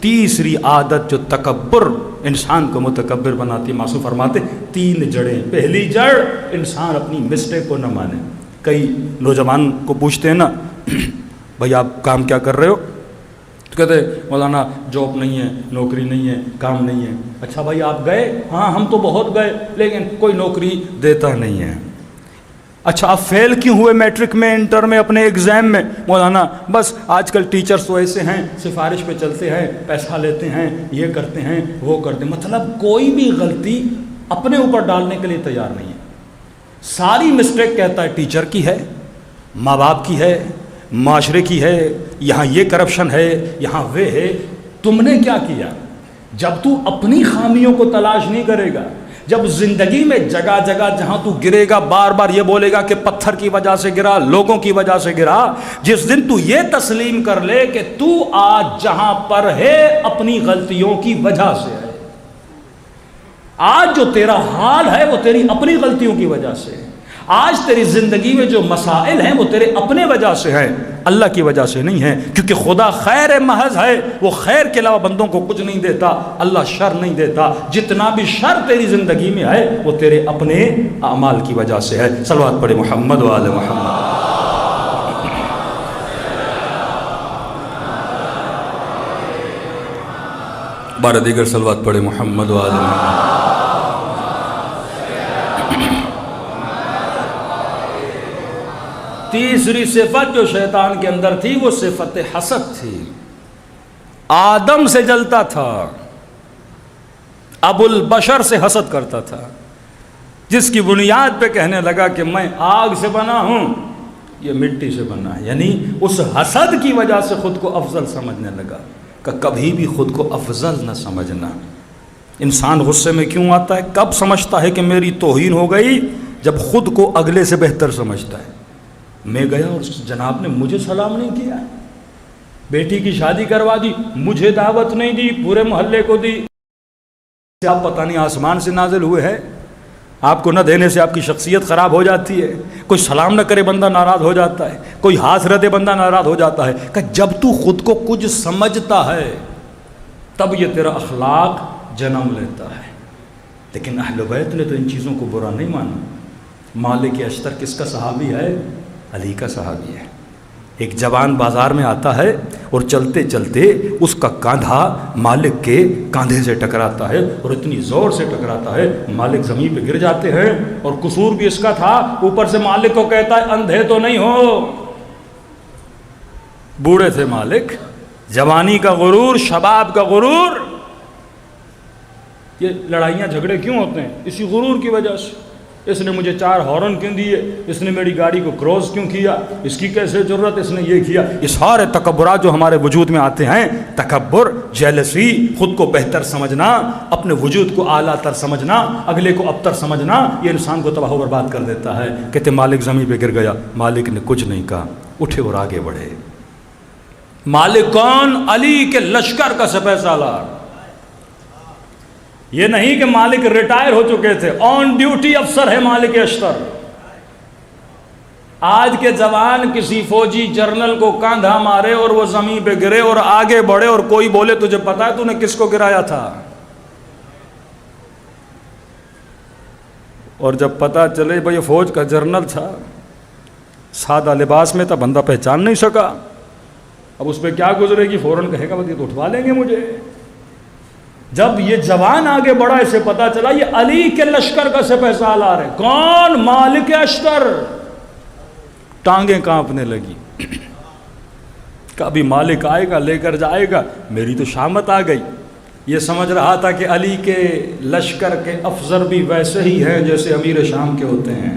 تیسری عادت جو تکبر انسان کو متکبر بناتی، معصوم فرماتے 3 جڑیں. پہلی جڑ انسان اپنی مسٹیک کو نہ مانے. کئی نوجوان کو پوچھتے ہیں نا بھائی آپ کام کیا کر رہے ہو؟ تو کہتے ہیں مولانا جاب نہیں ہے، نوکری نہیں ہے، کام نہیں ہے. اچھا بھائی آپ گئے؟ ہاں ہم تو بہت گئے لیکن کوئی نوکری دیتا نہیں ہے. اچھا آپ فیل کیوں ہوئے میٹرک میں، انٹر میں، اپنے ایگزام میں؟ مولانا بس آج کل ٹیچرز تو ایسے ہیں، سفارش پہ چلتے ہیں، پیسہ لیتے ہیں، یہ کرتے ہیں وہ کرتے ہیں. مطلب کوئی بھی غلطی اپنے اوپر ڈالنے کے لیے تیار نہیں ہے. ساری مسٹیک کہتا ہے ٹیچر کی ہے، ماں باپ کی ہے، معاشرے کی ہے، یہاں یہ کرپشن ہے، یہاں وہ ہے. تم نے کیا کیا؟ جب تو اپنی خامیوں کو تلاش نہیں کرے گا، جب زندگی میں جگہ جگہ جہاں تو گرے گا بار بار یہ بولے گا کہ پتھر کی وجہ سے گرا، لوگوں کی وجہ سے گرا. جس دن تو یہ تسلیم کر لے کہ تو آج جہاں پر ہے اپنی غلطیوں کی وجہ سے ہے، آج جو تیرا حال ہے وہ تیری اپنی غلطیوں کی وجہ سے ہے، آج تیری زندگی میں جو مسائل ہیں وہ تیرے اپنے وجہ سے ہیں، اللہ کی وجہ سے نہیں ہے. کیونکہ خدا خیر محض ہے، وہ خیر کے علاوہ بندوں کو کچھ نہیں دیتا. اللہ شر نہیں دیتا. جتنا بھی شر تیری زندگی میں ہے وہ تیرے اپنے اعمال کی وجہ سے ہے. صلوات پڑھے محمد و آل محمد. بارہ دیگر صلوات پڑھے محمد و آل محمد. تیسری صفت جو شیطان کے اندر تھی وہ صفت حسد تھی. آدم سے جلتا تھا، ابو البشر سے حسد کرتا تھا، جس کی بنیاد پہ کہنے لگا کہ میں آگ سے بنا ہوں، یہ مٹی سے بنا ہے. یعنی اس حسد کی وجہ سے خود کو افضل سمجھنے لگا. کہ کبھی بھی خود کو افضل نہ سمجھنا. انسان غصے میں کیوں آتا ہے؟ کب سمجھتا ہے کہ میری توہین ہو گئی؟ جب خود کو اگلے سے بہتر سمجھتا ہے. میں گیا اور جناب نے مجھے سلام نہیں کیا، بیٹی کی شادی کروا دی، مجھے دعوت نہیں دی، پورے محلے کو دی. آپ پتہ نہیں آسمان سے نازل ہوئے ہیں. آپ کو نہ دینے سے آپ کی شخصیت خراب ہو جاتی ہے. کوئی سلام نہ کرے بندہ ناراض ہو جاتا ہے، کوئی ہاتھ رہ دے بندہ ناراض ہو جاتا ہے. کہ جب تو خود کو کچھ سمجھتا ہے تب یہ تیرا اخلاق جنم لیتا ہے. لیکن اہل بیت نے تو ان چیزوں کو برا نہیں مانا. مالک اشتر کس کا صحابی ہے؟ علی کا صحابی ہے. ایک جوان بازار میں آتا ہے اور چلتے چلتے اس کا کاندھا مالک کے کاندھے سے ٹکراتا ہے اور اتنی زور سے ٹکراتا ہے مالک زمین پہ گر جاتے ہیں. اور قصور بھی اس کا تھا، اوپر سے مالک کو کہتا ہے اندھے تو نہیں ہو. بوڑھے تھے مالک، جوانی کا غرور، شباب کا غرور. یہ لڑائیاں جھگڑے کیوں ہوتے ہیں؟ اسی غرور کی وجہ سے۔ اس نے مجھے 4 ہارن کیوں دیے، اس نے میری گاڑی کو کراس کیوں کیا، اس کی کیسے ضرورت، اس نے یہ کیا۔ یہ سارے تکبرات جو ہمارے وجود میں آتے ہیں، تکبر، جیلسی، خود کو بہتر سمجھنا، اپنے وجود کو اعلیٰ تر سمجھنا، اگلے کو ابتر سمجھنا، یہ انسان کو تباہ و برباد کر دیتا ہے۔ کہتے مالک زمین پہ گر گیا، مالک نے کچھ نہیں کہا، اٹھے اور آگے بڑھے۔ مالک کون؟ علی کے لشکر کا سپہ سالار۔ یہ نہیں کہ مالک ریٹائر ہو چکے تھے، آن ڈیوٹی افسر ہے مالک اشتر۔ آج کے جوان کسی فوجی جرنل کو کاندھا مارے اور وہ زمین پہ گرے اور آگے بڑھے اور کوئی بولے تجھے پتا ہے تو نے کس کو گرایا تھا؟ اور جب پتا چلے بھئی فوج کا جرنل تھا، سادہ لباس میں تھا، بندہ پہچان نہیں سکا، اب اس پہ کیا گزرے گی؟ فوراً کہے گا یہ تو اٹھوا لیں گے مجھے۔ جب یہ جوان آگے بڑھا، اسے پتا چلا یہ علی کے لشکر کا سپہ سالار ہے۔ کون؟ مالک اشتر۔ ٹانگیں کانپنے لگی، کبھی مالک آئے گا لے کر جائے گا، میری تو شامت آ گئی۔ یہ سمجھ رہا تھا کہ علی کے لشکر کے افسر بھی ویسے ہی ہیں جیسے امیر شام کے ہوتے ہیں۔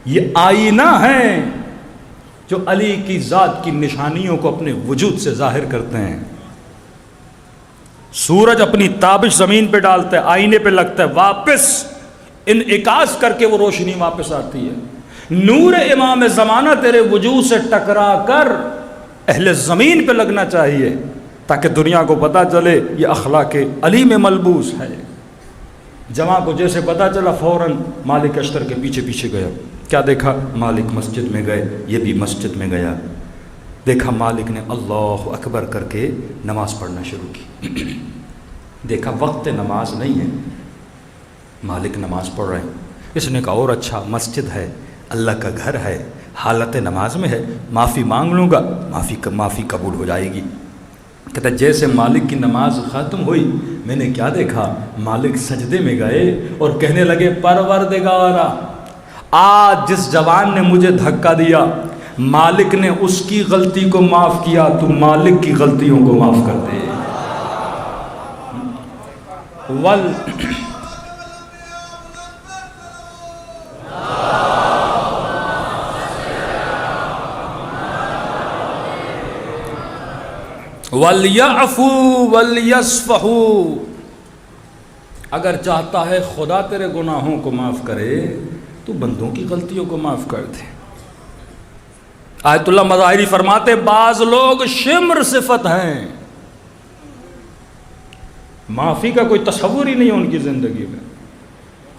یہ آئینہ ہیں جو علی کی ذات کی نشانیوں کو اپنے وجود سے ظاہر کرتے ہیں۔ سورج اپنی تابش زمین پہ ڈالتا ہے، آئینے پہ لگتا ہے، واپس انعکاس کر کے وہ روشنی واپس آتی ہے۔ نور امام زمانہ تیرے وجود سے ٹکرا کر اہل زمین پہ لگنا چاہیے تاکہ دنیا کو پتا چلے یہ اخلاق علی میں ملبوس ہے۔ جوان کو جیسے پتا چلا فوراً مالک اشتر کے پیچھے پیچھے گیا۔ کیا دیکھا؟ مالک مسجد میں گئے، یہ بھی مسجد میں گیا۔ دیکھا مالک نے اللہ اکبر کر کے نماز پڑھنا شروع کی۔ دیکھا وقت نماز نہیں ہے، مالک نماز پڑھ رہے ہیں۔ اس نے کہا اور اچھا، مسجد ہے، اللہ کا گھر ہے، حالت نماز میں ہے، معافی مانگ لوں گا، معافی قبول ہو جائے گی۔ کہتا جیسے مالک کی نماز ختم ہوئی، میں نے کیا دیکھا؟ مالک سجدے میں گئے اور کہنے لگے پروردگارا، آج جس جوان نے مجھے دھکا دیا، مالک نے اس کی غلطی کو معاف کیا، تو مالک کی غلطیوں کو معاف کر دے۔ وَلْيَعْفُوا وَلْيَصْفَحُوا، اگر چاہتا ہے خدا تیرے گناہوں کو معاف کرے تو بندوں کی غلطیوں کو معاف کر دے۔ آیت اللہ مظاہری فرماتے بعض لوگ شمر صفت ہیں، معافی کا کوئی تصور ہی نہیں ان کی زندگی میں۔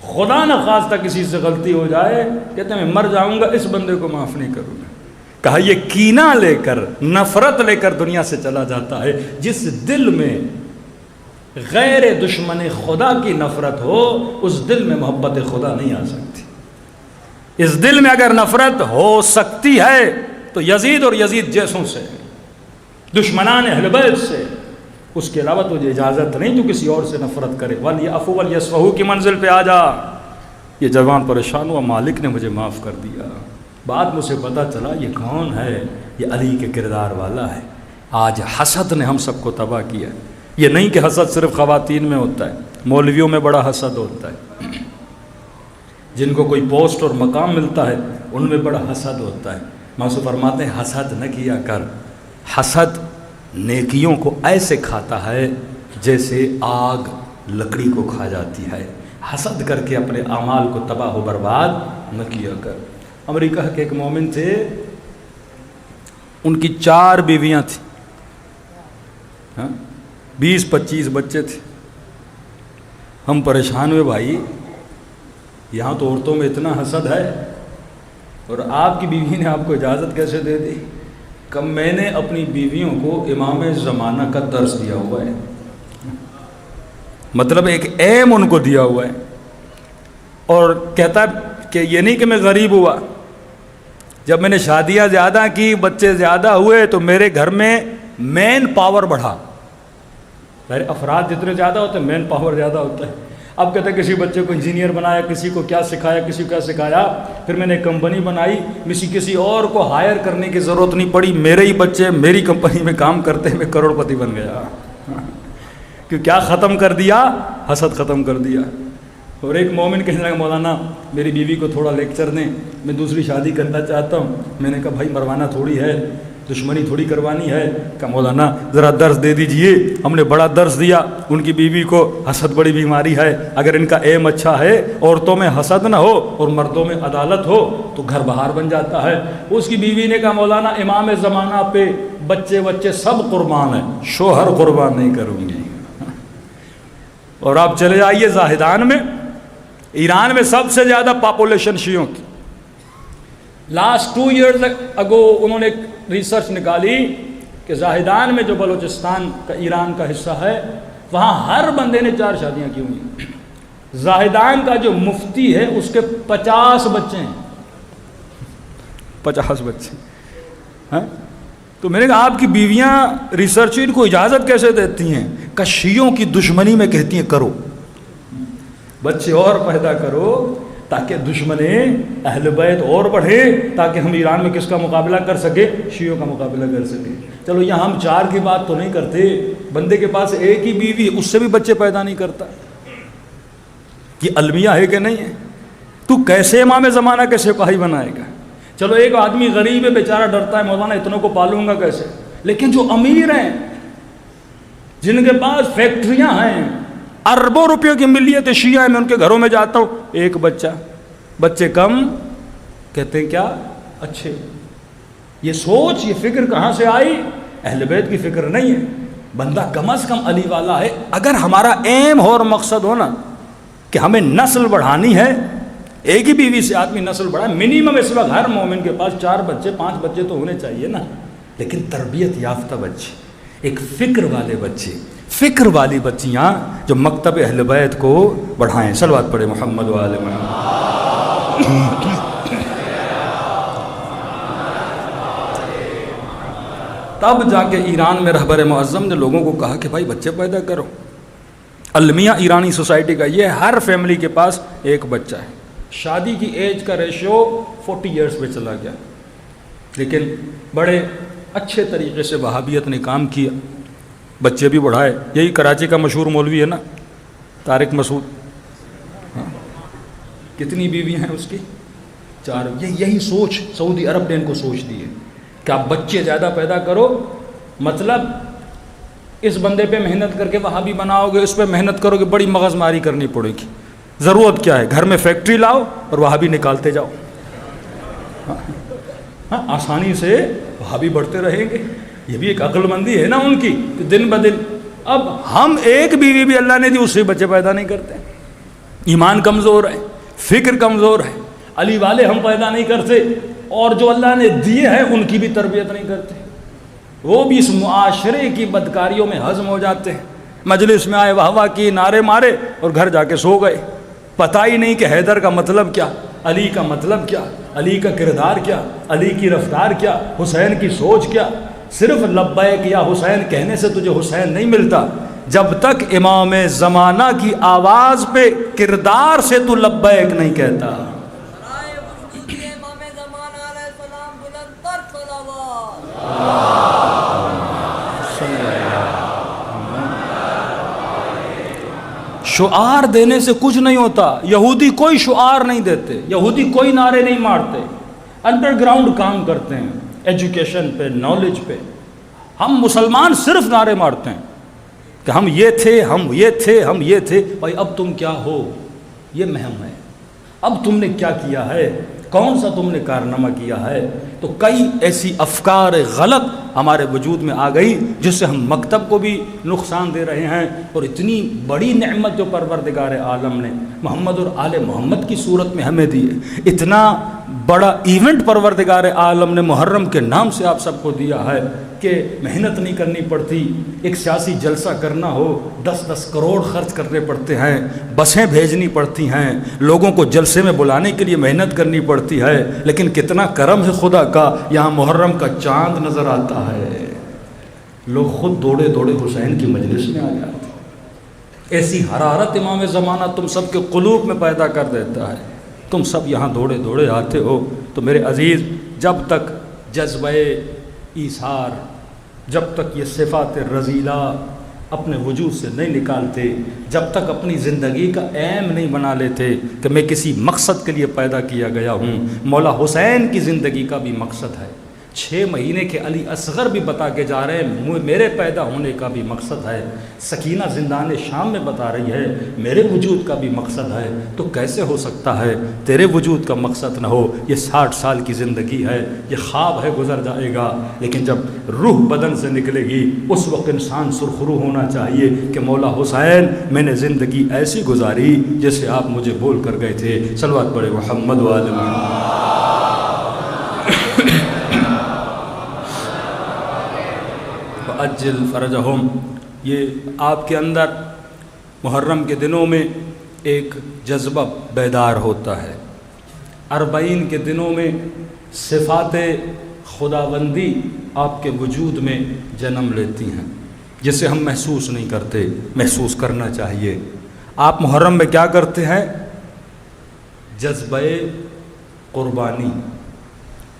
خدا نہ خواستہ کسی سے غلطی ہو جائے، کہتے ہیں میں مر جاؤں گا اس بندے کو معاف نہیں کروں گا۔ کہا یہ کینہ لے کر، نفرت لے کر دنیا سے چلا جاتا ہے۔ جس دل میں غیر دشمن خدا کی نفرت ہو، اس دل میں محبت خدا نہیں آ سکتی۔ اس دل میں اگر نفرت ہو سکتی ہے تو یزید اور یزید جیسوں سے، دشمنان اہل بیت سے، اس کے علاوہ تجھے اجازت نہیں تو کسی اور سے نفرت کرے۔ وَلْيَعْفُوا وَلْيَصْفَحُوا کی منزل پہ آ جا۔ یہ جوان پریشان ہوا، مالک نے مجھے معاف کر دیا۔ بعد مجھے پتا چلا یہ کون ہے؟ یہ علی کے کردار والا ہے۔ آج حسد نے ہم سب کو تباہ کیا ہے۔ یہ نہیں کہ حسد صرف خواتین میں ہوتا ہے، مولویوں میں بڑا حسد ہوتا ہے، جن کو کوئی پوسٹ اور مقام ملتا ہے ان میں بڑا حسد ہوتا ہے۔ معصوم فرماتے ہیں حسد نہ کیا کر، حسد نیکیوں کو ایسے کھاتا ہے جیسے آگ لکڑی کو کھا جاتی ہے۔ حسد کر کے اپنے اعمال کو تباہ و برباد نہ کیا کر۔ امریکہ کے ایک مومن تھے، ان کی 4 بیویاں تھیں، 20-25 بچے تھے۔ ہم پریشان ہوئے، بھائی یہاں تو عورتوں میں اتنا حسد ہے اور آپ کی بیوی نے آپ کو اجازت کیسے دے دی؟ کب میں نے اپنی بیویوں کو امام زمانہ کا درس دیا ہوا ہے، مطلب ایک ایم ان کو دیا ہوا ہے۔ اور کہتا کہ یہ نہیں کہ میں غریب ہوا، جب میں نے شادیاں زیادہ کی، بچے زیادہ ہوئے تو میرے گھر میں مین پاور بڑھا۔ افراد جتنے زیادہ ہوتے ہیں مین پاور زیادہ ہوتا ہے۔ اب کہتے ہیں کسی بچے کو انجینئر بنایا، کسی کو کیا سکھایا، کسی کو کیا سکھایا، پھر میں نے ایک کمپنی بنائی، کسی اور کو ہائر کرنے کی ضرورت نہیں پڑی، میرے ہی بچے میری کمپنی میں کام کرتے ہیں، میں کروڑ پتی بن گیا۔ کہ کیا ختم کر دیا؟ حسد ختم کر دیا۔ اور ایک مومن کہنے لگا مولانا میری بیوی کو تھوڑا لیکچر دیں، میں دوسری شادی کرنا چاہتا ہوں۔ میں نے کہا بھائی مروانا تھوڑی ہے، دشمنی تھوڑی کروانی ہے۔ کہا مولانا ذرا درس دے دیجئے، ہم نے بڑا درس دیا، ان کی بیوی کو حسد بڑی بیماری ہے، اگر ان کا ایم اچھا ہے، عورتوں میں حسد نہ ہو اور مردوں میں عدالت ہو تو گھر بہار بن جاتا ہے۔ اس کی بیوی نے کہا مولانا امام زمانہ پہ بچے سب قربان ہیں، شوہر قربان نہیں کروں گی۔ اور آپ چلے جائیے زاہدان میں، ایران میں سب سے زیادہ پاپولیشن شیعوں کی۔ لاسٹ 2 ایئرز اگو انہوں نے ایک ریسرچ نکالی کہ زاہدان میں جو بلوچستان کا ایران کا حصہ ہے، وہاں ہر بندے نے 4 شادیاں کی ہوئی۔ زاہدان کا جو مفتی ہے اس کے 50 بچے ہیں، 50 بچے ہیں۔ تو میں نے کہا آپ کی بیویاں ریسرچ ان کو اجازت کیسے دیتی ہیں؟ کہ شیعوں کی دشمنی میں کہتی ہیں کرو، بچے اور پیدا کرو تاکہ دشمن اہل بیت اور بڑھے، تاکہ ہم ایران میں کس کا مقابلہ کر سکے؟ شیعوں کا مقابلہ کر سکے۔ چلو یہاں ہم 4 کی بات تو نہیں کرتے، بندے کے پاس ایک ہی بیوی، اس سے بھی بچے پیدا نہیں کرتا، یہ المیہ ہے کہ نہیں ہے؟ تو کیسے امام زمانہ کے سپاہی بنائے گا؟ چلو ایک آدمی غریب ہے بیچارہ، ڈرتا ہے مولانا اتنوں کو پالوں گا کیسے؟ لیکن جو امیر ہیں، جن کے پاس فیکٹریاں ہیں، اربوں روپیوں کی ملیت شیعہ ہیں، میں ان کے گھروں میں جاتا ہوں، ایک بچہ، بچے کم، کہتے ہیں کیا اچھے۔ یہ سوچ، یہ فکر کہاں سے آئی؟ اہل بیت کی فکر نہیں ہے۔ بندہ کم از کم علی والا ہے۔ اگر ہمارا ایم اور مقصد ہو نا کہ ہمیں نسل بڑھانی ہے، ایک ہی بیوی سے آدمی نسل بڑھائے، منیمم اس وقت ہر مومن کے پاس 4 بچے 5 بچے تو ہونے چاہیے نا، لیکن تربیت یافتہ بچے، ایک فکر والے بچے، فکر والی بچیاں جو مکتب اہل بیت کو بڑھائیں۔ صلوات پڑھے محمد و آل محمد۔ تب جا کے ایران میں رہبر معظم نے لوگوں کو کہا کہ بھائی بچے پیدا کرو۔ المیہ ایرانی سوسائٹی کا یہ ہر فیملی کے پاس ایک بچہ ہے۔ شادی کی ایج کا ریشیو 40 ایئرز پہ چلا گیا، لیکن بڑے اچھے طریقے سے وہابیت نے کام کیا، بچے بھی بڑھائے۔ یہی کراچی کا مشہور مولوی ہے نا طارق مسعود، کتنی بیویاں ہیں اس کی؟ 4۔ یہی سوچ سعودی عرب نے ان کو سوچ دی ہے کہ آپ بچے زیادہ پیدا کرو، مطلب اس بندے پہ محنت کر کے وہابی بناؤ گے، اس پہ محنت کرو گے، بڑی مغز ماری کرنی پڑے گی۔ ضرورت کیا ہے؟ گھر میں فیکٹری لاؤ اور وہابی نکالتے جاؤ، آسانی سے وہابی بڑھتے رہیں گے۔ یہ بھی ایک عقل مندی ہے نا ان کی، کہ دن بدن اب ہم ایک بیوی بھی اللہ نے دی، اس سے بچے پیدا نہیں کرتے، ایمان کمزور ہے، فکر کمزور ہے، علی والے ہم پیدا نہیں کرتے، اور جو اللہ نے دیے ہیں ان کی بھی تربیت نہیں کرتے، وہ بھی اس معاشرے کی بدکاریوں میں ہضم ہو جاتے ہیں۔ مجلس میں آئے، واہ واہ کی، نعرے مارے اور گھر جا کے سو گئے، پتہ ہی نہیں کہ حیدر کا مطلب کیا، علی کا مطلب کیا، علی کا کردار کیا، علی کی رفتار کیا، حسین کی سوچ کیا۔ صرف لبیک یا حسین کہنے سے تجھے حسین نہیں ملتا، جب تک امام زمانہ کی آواز پہ کردار سے تو لبیک não کہتا۔ شعار دینے سے کچھ نہیں ہوتا، یہودی کوئی شعار نہیں دیتے، یہودی کوئی نعرے نہیں مارتے، انڈر گراؤنڈ کام کرتے ہیں، ایجوکیشن پہ، نالج پہ۔ ہم مسلمان صرف نعرے مارتے ہیں کہ ہم یہ تھے، ہم یہ تھے، ہم یہ تھے۔ بھائی اب تم کیا ہو یہ مہم ہے، اب تم نے کیا کیا ہے، کون سا تم نے کارنامہ کیا ہے۔ تو کئی ایسی افکار غلط ہمارے وجود میں آ گئی جس سے ہم مکتب کو بھی نقصان دے رہے ہیں، اور اتنی بڑی نعمت جو پروردگار عالم نے محمد اور آل محمد کی صورت میں ہمیں دی ہے، اتنا بڑا ایونٹ پروردگار عالم نے محرم کے نام سے آپ سب کو دیا ہے کہ محنت نہیں کرنی پڑتی۔ ایک سیاسی جلسہ کرنا ہو 10-10 کروڑ خرچ کرنے پڑتے ہیں، بسیں بھیجنی پڑتی ہیں، لوگوں کو جلسے میں بلانے کے لیے محنت کرنی پڑتی ہے، لیکن کتنا کرم ہے خدا کا، یہاں محرم کا چاند نظر آتا ہے، لوگ خود دوڑے دوڑے حسین کی مجلس میں آ جاتے ہیں۔ ایسی حرارت امام زمانہ تم سب کے قلوب میں پیدا کر دیتا ہے، تم سب یہاں دوڑے دوڑے آتے ہو۔ تو میرے عزیز، جب تک جذبہ ایثار، جب تک یہ صفات رذیلہ اپنے وجود سے نہیں نکالتے جب تک اپنی زندگی کا ایم نہیں بنا لیتے کہ میں کسی مقصد کے لیے پیدا کیا گیا ہوں۔ مولا حسین کی زندگی کا بھی مقصد ہے، 6 مہینے کے علی اصغر بھی بتا کے جا رہے ہیں میرے پیدا ہونے کا بھی مقصد ہے، سکینہ زندان شام میں بتا رہی ہے میرے وجود کا بھی مقصد ہے۔ تو کیسے ہو سکتا ہے تیرے وجود کا مقصد نہ ہو؟ یہ 60 سال کی زندگی ہے، یہ خواب ہے، گزر جائے گا، لیکن جب روح بدن سے نکلے گی اس وقت انسان سرخرو ہونا چاہیے کہ مولا حسین میں نے زندگی ایسی گزاری جیسے آپ مجھے بول کر گئے تھے۔ صلوات پڑھے محمد و آل محمد۔ اجل فرجہم، یہ آپ کے اندر محرم کے دنوں میں ایک جذبہ بیدار ہوتا ہے، 40 کے دنوں میں صفات خداوندی آپ کے وجود میں جنم لیتی ہیں جسے ہم محسوس نہیں کرتے، محسوس کرنا چاہیے۔ آپ محرم میں کیا کرتے ہیں؟ جذبہ قربانی،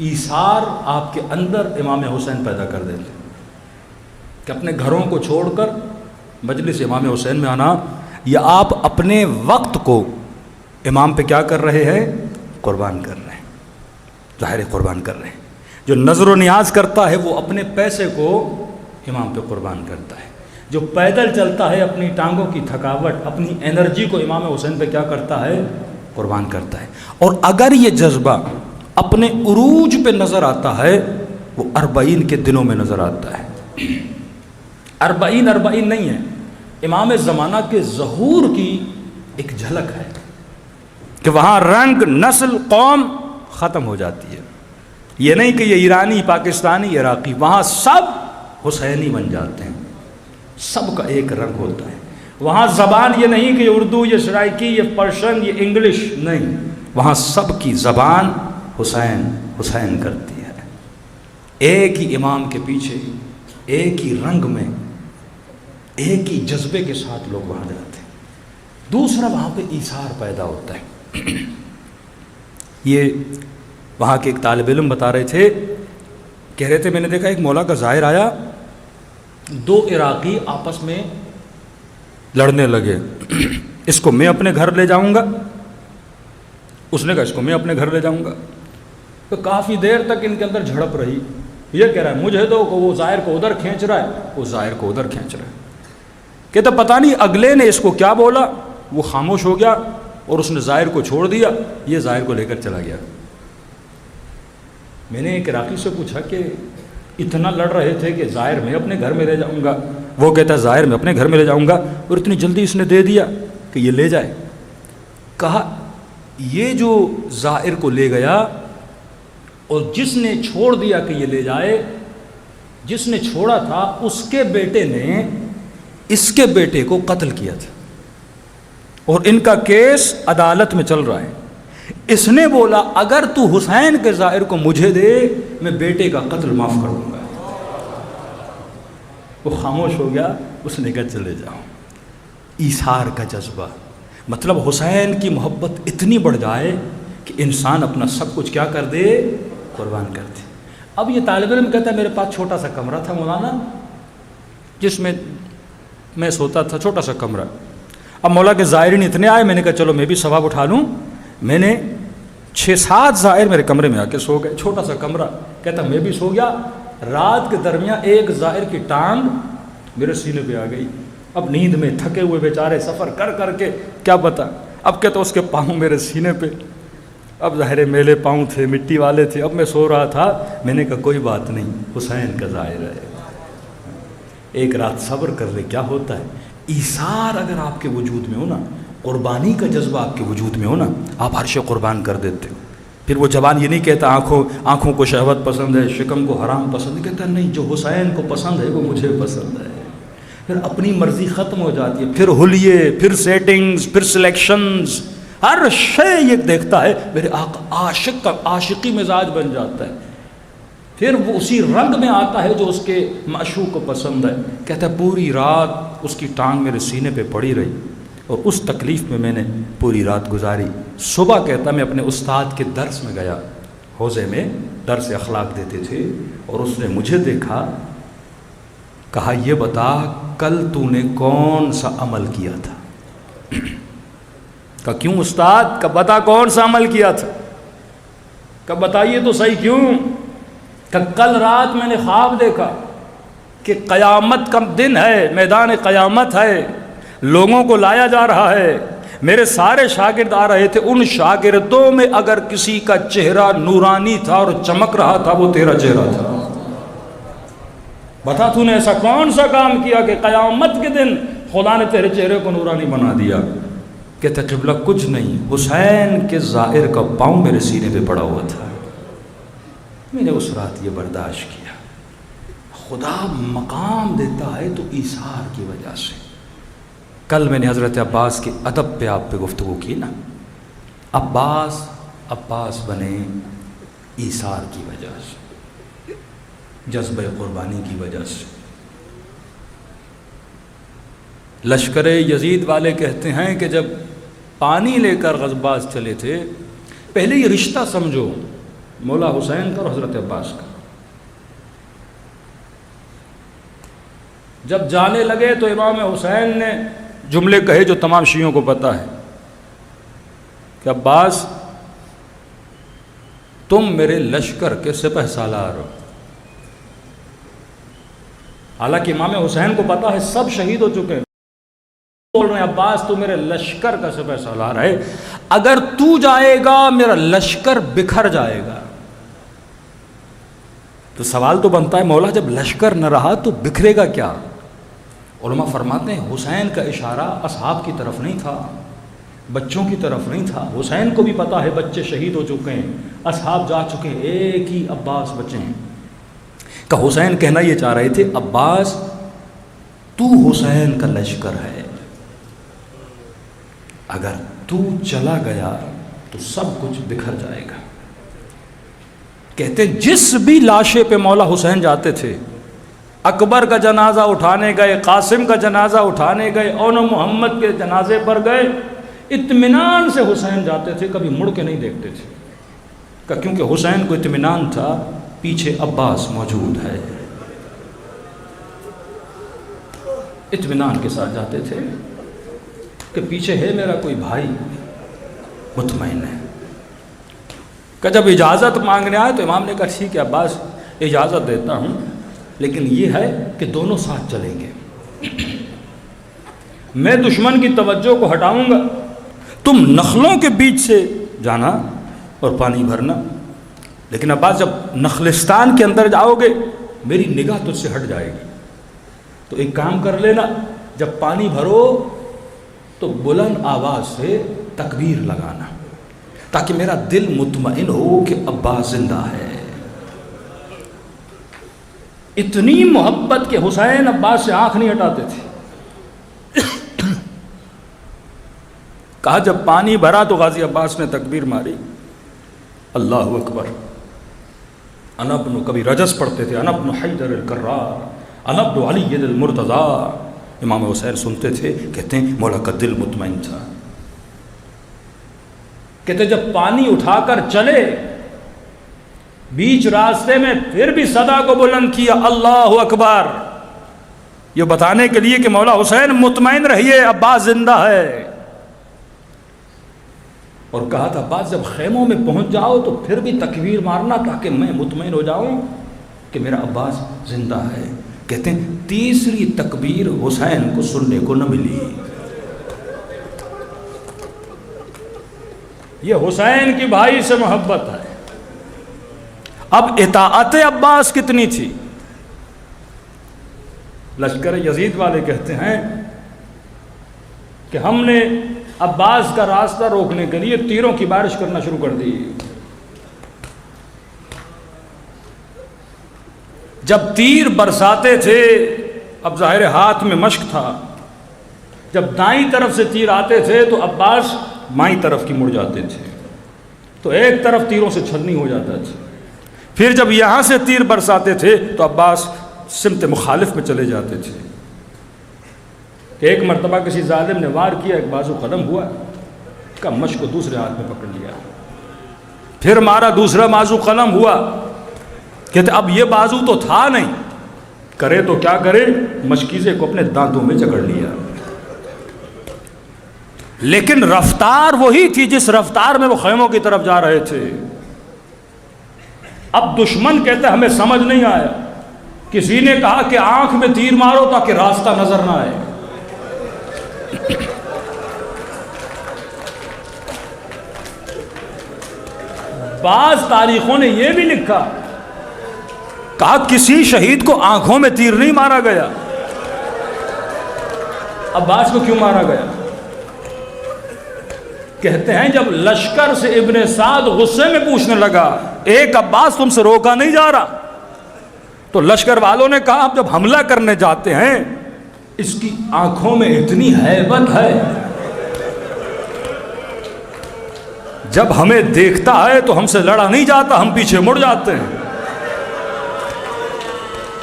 ایثار آپ کے اندر امام حسین پیدا کر دیتے ہیں کہ اپنے گھروں کو چھوڑ کر مجلس امام حسین میں آنا، یا آپ اپنے وقت کو امام پہ کیا کر رہے ہیں؟ قربان کر رہے ہیں، ظاہر قربان کر رہے ہیں۔ جو نظر و نیاز کرتا ہے وہ اپنے پیسے کو امام پہ قربان کرتا ہے، جو پیدل چلتا ہے اپنی ٹانگوں کی تھکاوٹ، اپنی انرجی کو امام حسین پہ کیا کرتا ہے؟ قربان کرتا ہے۔ اور اگر یہ جذبہ اپنے عروج پہ نظر آتا ہے وہ 40 کے دنوں میں نظر آتا ہے۔ 40 نہیں ہے، امام زمانہ کے ظہور کی ایک جھلک ہے کہ وہاں رنگ، نسل، قوم ختم ہو جاتی ہے۔ یہ نہیں کہ یہ ایرانی، پاکستانی، عراقی، وہاں سب حسینی بن جاتے ہیں، سب کا ایک رنگ ہوتا ہے۔ وہاں زبان یہ نہیں کہ یہ اردو، یہ سرائکی، یہ پرشن، یہ انگلش، نہیں، وہاں سب کی زبان حسین حسین کرتی ہے۔ ایک ہی امام کے پیچھے، ایک ہی رنگ میں، ایک ہی جذبے کے ساتھ لوگ وہاں جاتے ہیں۔ دوسرا وہاں پہ ایثار پیدا ہوتا ہے۔ یہ وہاں کے ایک طالب علم بتا رہے تھے، کہہ رہے تھے میں نے دیکھا ایک مولا کا زائر آیا، 2 عراقی آپس میں لڑنے لگے، اس کو میں اپنے گھر لے جاؤں گا، اس نے کہا اس کو میں اپنے گھر لے جاؤں گا۔ تو کافی دیر تک ان کے اندر جھڑپ رہی، یہ کہہ رہا ہے مجھے دو، وہ زائر کو ادھر کھینچ رہا ہے، وہ زائر کو ادھر کھینچ رہا ہے۔ کہتا پتہ نہیں اگلے نے اس کو کیا بولا، وہ خاموش ہو گیا اور اس نے زائر کو چھوڑ دیا، یہ زائر کو لے کر چلا گیا۔ میں نے ایک عراقی سے پوچھا کہ اتنا لڑ رہے تھے کہ زائر میں اپنے گھر میں لے جاؤں گا، وہ کہتا ہے زائر میں اپنے گھر میں لے جاؤں گا، اور اتنی جلدی اس نے دے دیا کہ یہ لے جائے۔ کہا یہ جو زائر کو لے گیا اور جس نے چھوڑ دیا کہ یہ لے جائے، جس نے چھوڑا تھا اس کے بیٹے نے اس کے بیٹے کو قتل کیا تھا، اور ان کا کیس عدالت میں چل رہا ہے۔ اس نے بولا اگر تو حسین کے زائر کو مجھے دے میں بیٹے کا قتل معاف کر دوں گا۔ وہ خاموش ہو گیا، اس نے کہا چلے جاؤ۔ ایثار کا جذبہ، مطلب حسین کی محبت اتنی بڑھ جائے کہ انسان اپنا سب کچھ کیا کر دے؟ قربان کر دے۔ اب یہ طالب علم کہتا ہے میرے پاس چھوٹا سا کمرہ تھا مولانا جس میں میں سوتا تھا، چھوٹا سا کمرہ۔ اب مولا کے زائرین اتنے آئے، میں نے کہا چلو میں بھی ثواب اٹھا لوں۔ میں نے 6-7 زائر میرے کمرے میں آ کے سو گئے، چھوٹا سا کمرہ۔ کہتا میں بھی سو گیا، رات کے درمیان ایک زائر کی ٹانگ میرے سینے پہ آ گئی۔ اب نیند میں تھکے ہوئے بیچارے سفر کر کر کے کیا پتا، اب کہتا اس کے پاؤں میرے سینے پہ، اب ظاہر میلے پاؤں تھے، مٹی والے تھے، اب میں سو رہا تھا۔ میں نے کہا کوئی بات نہیں، حسین کا زائر ہے، ایک رات صبر کر لے، کیا ہوتا ہے۔ ایثار اگر آپ کے وجود میں ہو نا، قربانی کا جذبہ آپ کے وجود میں ہو نا، آپ ہر شے قربان کر دیتے ہو۔ پھر وہ زبان یہ نہیں کہتا آنکھوں کو شہوت پسند ہے، شکم کو حرام پسند ہے، کہتا نہیں جو حسین کو پسند ہے وہ مجھے پسند ہے۔ پھر اپنی مرضی ختم ہو جاتی ہے، پھر حلیے، پھر سیٹنگز، پھر سلیکشنز، ہر شے یہ دیکھتا ہے میرے آقا، عاشق کا عاشقی مزاج بن جاتا ہے۔ پھر وہ اسی رنگ میں آتا ہے جو اس کے معشوق کو پسند ہے۔ کہتا ہے پوری رات اس کی ٹانگ میرے سینے پہ پڑی رہی اور اس تکلیف میں نے پوری رات گزاری۔ صبح کہتا میں اپنے استاد کے درس میں گیا، حوزے میں درس اخلاق دیتے تھے، اور اس نے مجھے دیکھا، کہا یہ بتا کل تو نے کون سا عمل کیا تھا؟ کہا کیوں استاد؟ کہا بتا کون سا عمل کیا تھا؟ کہا بتائیے تو صحیح کیوں؟ کہا کل رات میں نے خواب دیکھا کہ قیامت کا دن ہے، میدان قیامت ہے، لوگوں کو لایا جا رہا ہے، میرے سارے شاگرد آ رہے تھے، ان شاگردوں میں اگر کسی کا چہرہ نورانی تھا اور چمک رہا تھا وہ تیرا چہرہ تھا۔ بتا تو نے ایسا کون سا کام کیا کہ قیامت کے دن خدا نے تیرے چہرے کو نورانی بنا دیا؟ کہتے قبلہ کچھ نہیں، حسین کے ظاہر کا پاؤں میرے سینے پہ پڑا ہوا تھا، میں نے اس رات یہ برداشت کیا۔ خدا مقام دیتا ہے تو ایثار کی وجہ سے۔ کل میں نے حضرت عباس کے ادب پہ آپ پہ گفتگو کی نا، عباس بنے ایثار کی وجہ سے، جذبہ قربانی کی وجہ سے۔ لشکر یزید والے کہتے ہیں کہ جب پانی لے کر غزباز چلے تھے، پہلے یہ رشتہ سمجھو مولا حسین کا اور حضرت عباس کا۔ جب جانے لگے تو امام حسین نے جملے کہے جو تمام شیعوں کو پتہ ہے کہ عباس تم میرے لشکر کے سپہ سالار ہو۔ حالانکہ امام حسین کو پتہ ہے سب شہید ہو چکے ہیں، بول رہے ہیں عباس تو میرے لشکر کا سپہ سالار ہے، اگر تو جائے گا میرا لشکر بکھر جائے گا۔ تو سوال تو بنتا ہے مولا جب لشکر نہ رہا تو بکھرے گا کیا؟ علماء فرماتے ہیں حسین کا اشارہ اصحاب کی طرف نہیں تھا، بچوں کی طرف نہیں تھا۔ حسین کو بھی پتا ہے بچے شہید ہو چکے ہیں، اصحاب جا چکے ہیں، ایک ہی عباس بچے ہیں۔ کہ حسین کہنا یہ چاہ رہے تھے عباس تو حسین کا لشکر ہے، اگر تو چلا گیا تو سب کچھ بکھر جائے گا۔ کہتے جس بھی لاشے پہ مولا حسین جاتے تھے، اکبر کا جنازہ اٹھانے گئے، قاسم کا جنازہ اٹھانے گئے، اون محمد کے جنازے پر گئے، اطمینان سے حسین جاتے تھے، کبھی مڑ کے نہیں دیکھتے تھے، کہ کیونکہ حسین کو اطمینان تھا پیچھے عباس موجود ہے، اطمینان کے ساتھ جاتے تھے کہ پیچھے ہے میرا کوئی بھائی، مطمئن ہے۔ کہ جب اجازت مانگنے آئے تو امام نے کہا ٹھیک ہے عباس اجازت دیتا ہوں، لیکن یہ ہے کہ دونوں ساتھ چلیں گے، میں دشمن کی توجہ کو ہٹاؤں گا، تم نخلوں کے بیچ سے جانا اور پانی بھرنا، لیکن عباس جب نخلستان کے اندر جاؤ گے میری نگاہ تجھ سے ہٹ جائے گی، تو ایک کام کر لینا، جب پانی بھرو تو بلند آواز سے تکبیر لگانا تاکہ میرا دل مطمئن ہو کہ عباس زندہ ہے۔ اتنی محبت کہ حسین عباس سے آنکھ نہیں ہٹاتے تھے۔ کہا جب پانی بھرا تو غازی عباس نے تکبیر ماری، اللہ اکبر، انا ابن، کبھی رجس پڑھتے تھے، انا ابن حیدر الکرار، انا ابن علی المرتضی۔ امام حسین سنتے تھے، کہتے ہیں مولا کا دل مطمئن تھا۔ کہتے جب پانی اٹھا کر چلے، بیچ راستے میں پھر بھی صدا کو بلند کیا، اللہ اکبر، یہ بتانے کے لیے کہ مولا حسین مطمئن رہیے عباس زندہ ہے۔ اور کہا تھا عباس جب خیموں میں پہنچ جاؤ تو پھر بھی تکبیر مارنا تاکہ میں مطمئن ہو جاؤں کہ میرا عباس زندہ ہے۔ کہتے ہیں تیسری تکبیر حسین کو سننے کو نہ ملی۔ یہ حسین کی بھائی سے محبت ہے۔ اب اطاعت عباس کتنی تھی؟ لشکر یزید والے کہتے ہیں کہ ہم نے عباس کا راستہ روکنے کے لیے تیروں کی بارش کرنا شروع کر دی۔ جب تیر برساتے تھے، اب ظاہر ہاتھ میں مشق تھا، جب دائیں طرف سے تیر آتے تھے تو عباس بائیں طرف کی مڑ جاتے تھے، تو ایک طرف تیروں سے چھلنی ہو جاتا تھا۔ پھر جب یہاں سے تیر برساتے تھے تو عباس سمت مخالف میں چلے جاتے تھے۔ ایک مرتبہ کسی ظالم نے وار کیا، ایک بازو قلم ہوا، کا مشق کو دوسرے ہاتھ میں پکڑ لیا، پھر مارا، دوسرا بازو قلم ہوا، کہتے اب یہ بازو تو تھا نہیں، کرے تو کیا کرے، مشکیزے کو اپنے دانتوں میں جکڑ لیا. لیکن رفتار وہی تھی جس رفتار میں وہ خیموں کی طرف جا رہے تھے. اب دشمن کہتا ہمیں سمجھ نہیں آیا. کسی نے کہا کہ آنکھ میں تیر مارو تاکہ راستہ نظر نہ آئے. بعض تاریخوں نے یہ بھی لکھا، کہا کسی شہید کو آنکھوں میں تیر نہیں مارا گیا. عباس کو کیوں مارا گیا؟ کہتے ہیں جب لشکر سے ابن سعد غصے میں پوچھنے لگا، ایک عباس تم سے روکا نہیں جا رہا، تو لشکر والوں نے کہا اب جب حملہ کرنے جاتے ہیں اس کی آنکھوں میں اتنی ہیبت ہے، جب ہمیں دیکھتا ہے تو ہم سے لڑا نہیں جاتا، ہم پیچھے مڑ جاتے ہیں.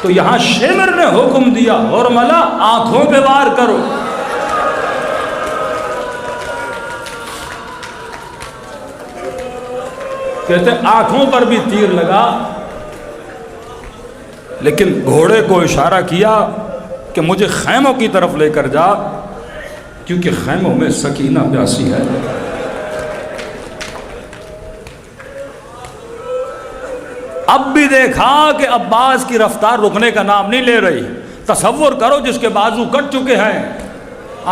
تو یہاں شمر نے حکم دیا اور ملا آنکھوں پہ وار کرو. کہتے آنکھوں پر بھی تیر لگا، لیکن گھوڑے کو اشارہ کیا کہ مجھے خیموں کی طرف لے کر جا، کیونکہ خیموں میں سکینہ پیاسی ہے. اب بھی دیکھا کہ عباس کی رفتار رکنے کا نام نہیں لے رہی. تصور کرو جس کے بازو کٹ چکے ہیں،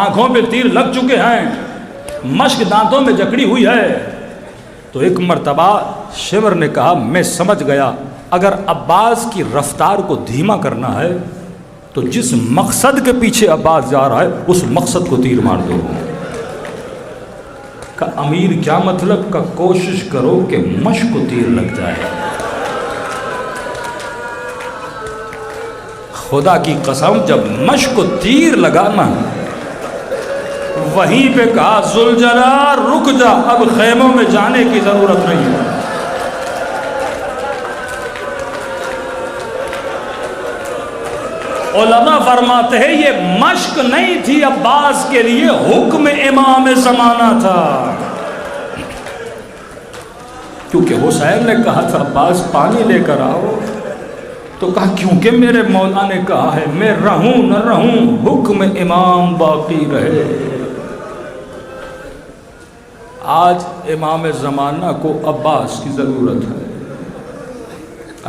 آنکھوں پہ تیر لگ چکے ہیں، مشک دانتوں میں جکڑی ہوئی ہے. تو ایک مرتبہ شمر نے کہا میں سمجھ گیا اگر عباس کی رفتار کو دھیما کرنا ہے تو جس مقصد کے پیچھے عباس جا رہا ہے اس مقصد کو تیر مار دو. کہ امیر کیا مطلب؟ کا کوشش کرو کہ مشک کو تیر لگ جائے. خدا کی قسم جب مشک کو تیر لگانا وہیں پہ کہا ذوالجلال رک جا، اب خیموں میں جانے کی ضرورت نہیں ہے. علماء فرماتے ہیں یہ مشق نہیں تھی عباس کے لیے، حکم امام زمانہ تھا. کیونکہ حسین نے کہا تھا عباس پانی لے کر آؤ، تو کہا کیونکہ میرے مولا نے کہا ہے میں رہوں نہ رہوں حکم امام باقی رہے. آج امام زمانہ کو عباس کی ضرورت ہے.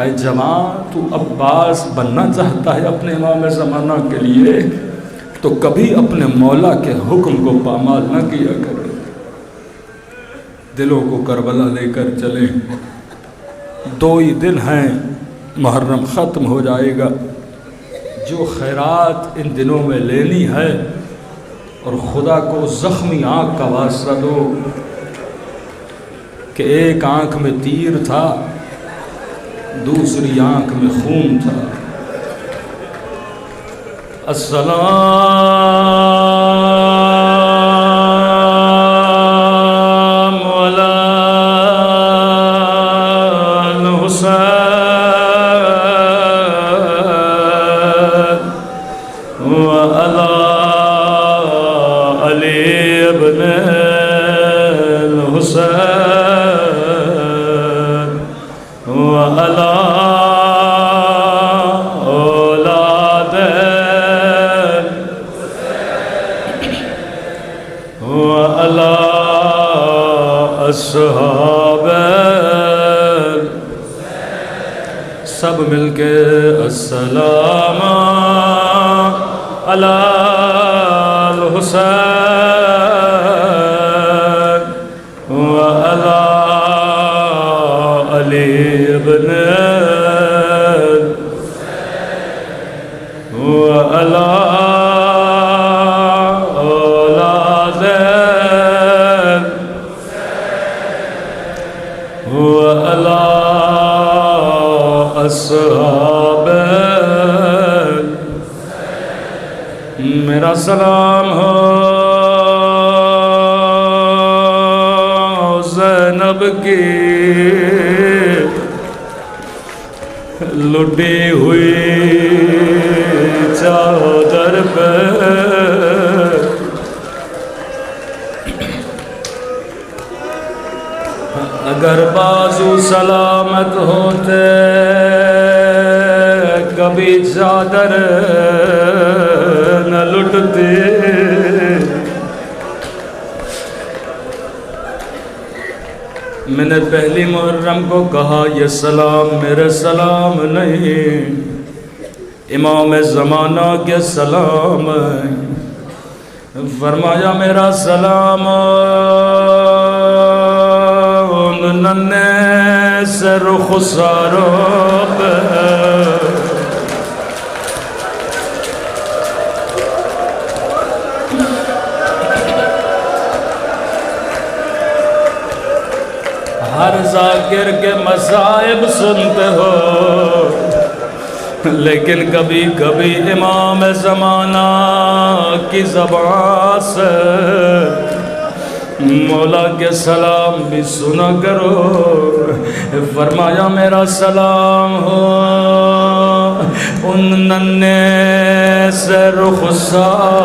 اے جوان تو عباس بننا چاہتا ہے اپنے امام زمانہ کے لیے تو کبھی اپنے مولا کے حکم کو پامال نہ کیا کرے. دلوں کو کربلا لے کر چلیں. 2 ہی دن ہیں، محرم ختم ہو جائے گا. جو خیرات ان دنوں میں لینی ہے اور خدا کو زخمی آنکھ کا واسطہ دو کہ ایک آنکھ میں تیر تھا، دوسری آنکھ میں خون تھا. السلام علی الحسین وعلی علی ابن الحسین وعلی اولاد وعلی اصحاب. سب مل کے السلام علی الحسین وعلی علی ابن وعلی اولاد وعلی اصحاب. میرا سلام ہو زینب کی لٹی ہوئی چادر پہ. اگر بازو سلامت ہوتے کبھی چادر نہ لٹتے. میں نے پہلی محرم کو کہا یہ سلام میرے سلام نہیں، امام زمانہ کے سلام. فرمایا میرا سلام ان ننھے سے رخساروں پہ. ہر ذاکر کے مصائب سنتے ہو، لیکن کبھی کبھی امام زمانہ کی زبان سے مولا کے سلام بھی سنا کرو. فرمایا میرا سلام ہو ان ننھے سے رخساروں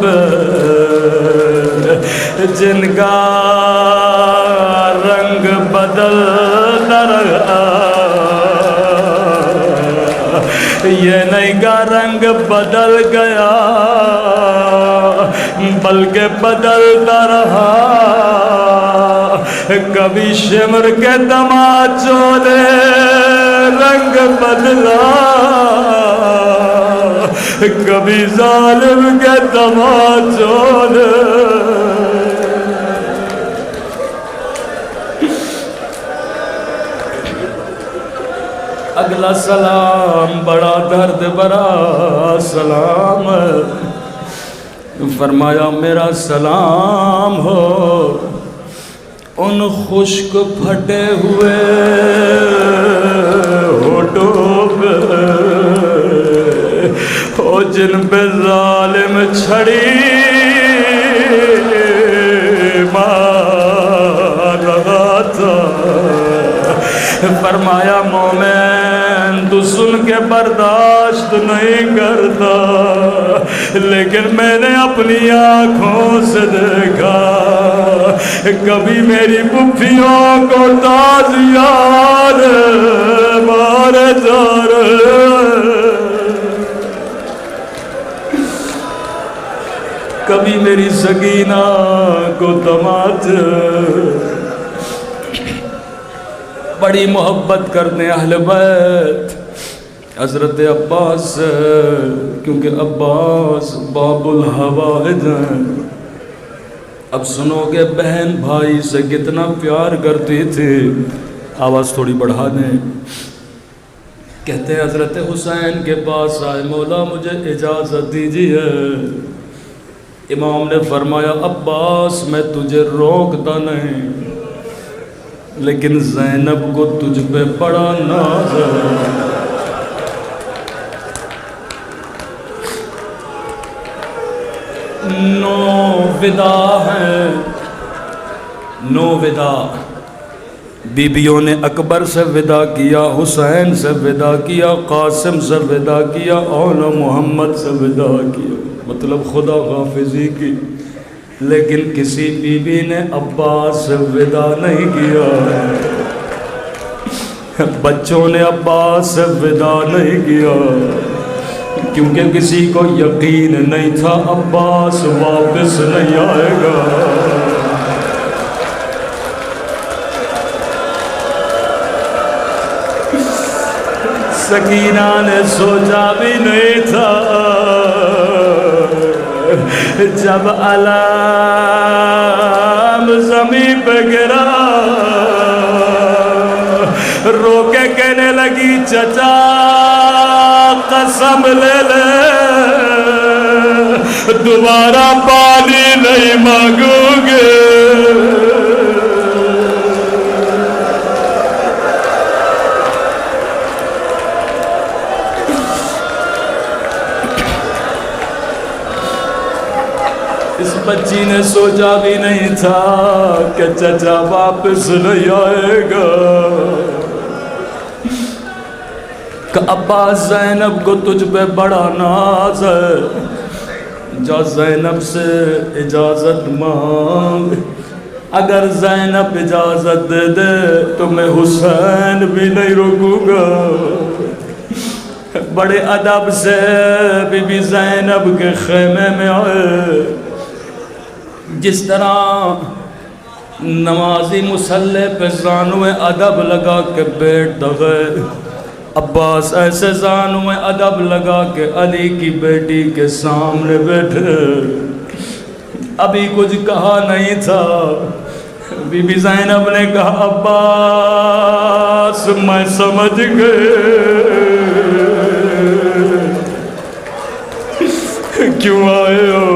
پہ جن کا رنگ بدلتا رہا. یہ نہیں کا رنگ بدل گیا بلکہ بدلتا رہا. کبھی شمر کے تماچوں نے رنگ بدلا، کبھی ظالم کے تماچوں نے. اگلا سلام بڑا درد بھرا سلام. فرمایا میرا سلام ہو ان خشک پھٹے ہوئے ہونٹوں پہ ہو جن پہ ظالم چھڑی مار رہا تھا. فرمایا مومن تو سن کے برداشت نہیں کرتا، لیکن میں نے اپنی آنکھوں سے دیکھا کبھی میری پھپھیوں کو تازیان مارے جا رہے، کبھی میری سکینہ کو تماچے. بڑی محبت کرتے اہل بیت حضرت عباس سے، کیونکہ عباس باب الحوائج ہیں. اب سنو گے بہن بھائی سے کتنا پیار کرتی تھی. آواز تھوڑی بڑھا دیں. کہتے ہیں حضرت حسین کے پاس آئے، مولا مجھے اجازت دیجیے. امام نے فرمایا عباس میں تجھے روکتا نہیں، لیکن زینب کو تجھ پہ بڑا ناز ہے. نو ودا ہے، نو ودا. بیبیوں نے اکبر سے ودا کیا، حسین سے ودا کیا، قاسم سے ودا کیا، اولا محمد سے ودا کیا، مطلب خدا حافظی کی. لیکن کسی بی بی نے عباس سے ودا نہیں کیا. بچوں نے عباس سے ودا نہیں کیا، کیونکہ کسی کو یقین نہیں تھا عباس واپس نہیں آئے گا. سکینہ نے سوچا بھی نہیں تھا جب علم زمین پہ گرا، رو کے کہنے لگی چچا قسم لے لے دوبارہ پانی نہیں مانگوں گے. اس بچی نے سوچا بھی نہیں تھا کہ چچا واپس نہیں آئے گا. کہ عباس زینب کو تجھ پہ بڑا ناز ہے، جا زینب سے اجازت مانگ. اگر زینب اجازت دے دے تو میں حسین بھی نہیں روکوں گا. بڑے ادب سے بی بی زینب کے خیمے میں آئے. جس طرح نمازی مصلی پہ زانو ادب لگا کے بیٹھ گئے، عباس ایسے زانو ادب لگا کے علی کی بیٹی کے سامنے بیٹھے. ابھی کچھ کہا نہیں تھا، بی بی زینب نے کہا عباس میں سمجھ گئے کیوں آئے ہو.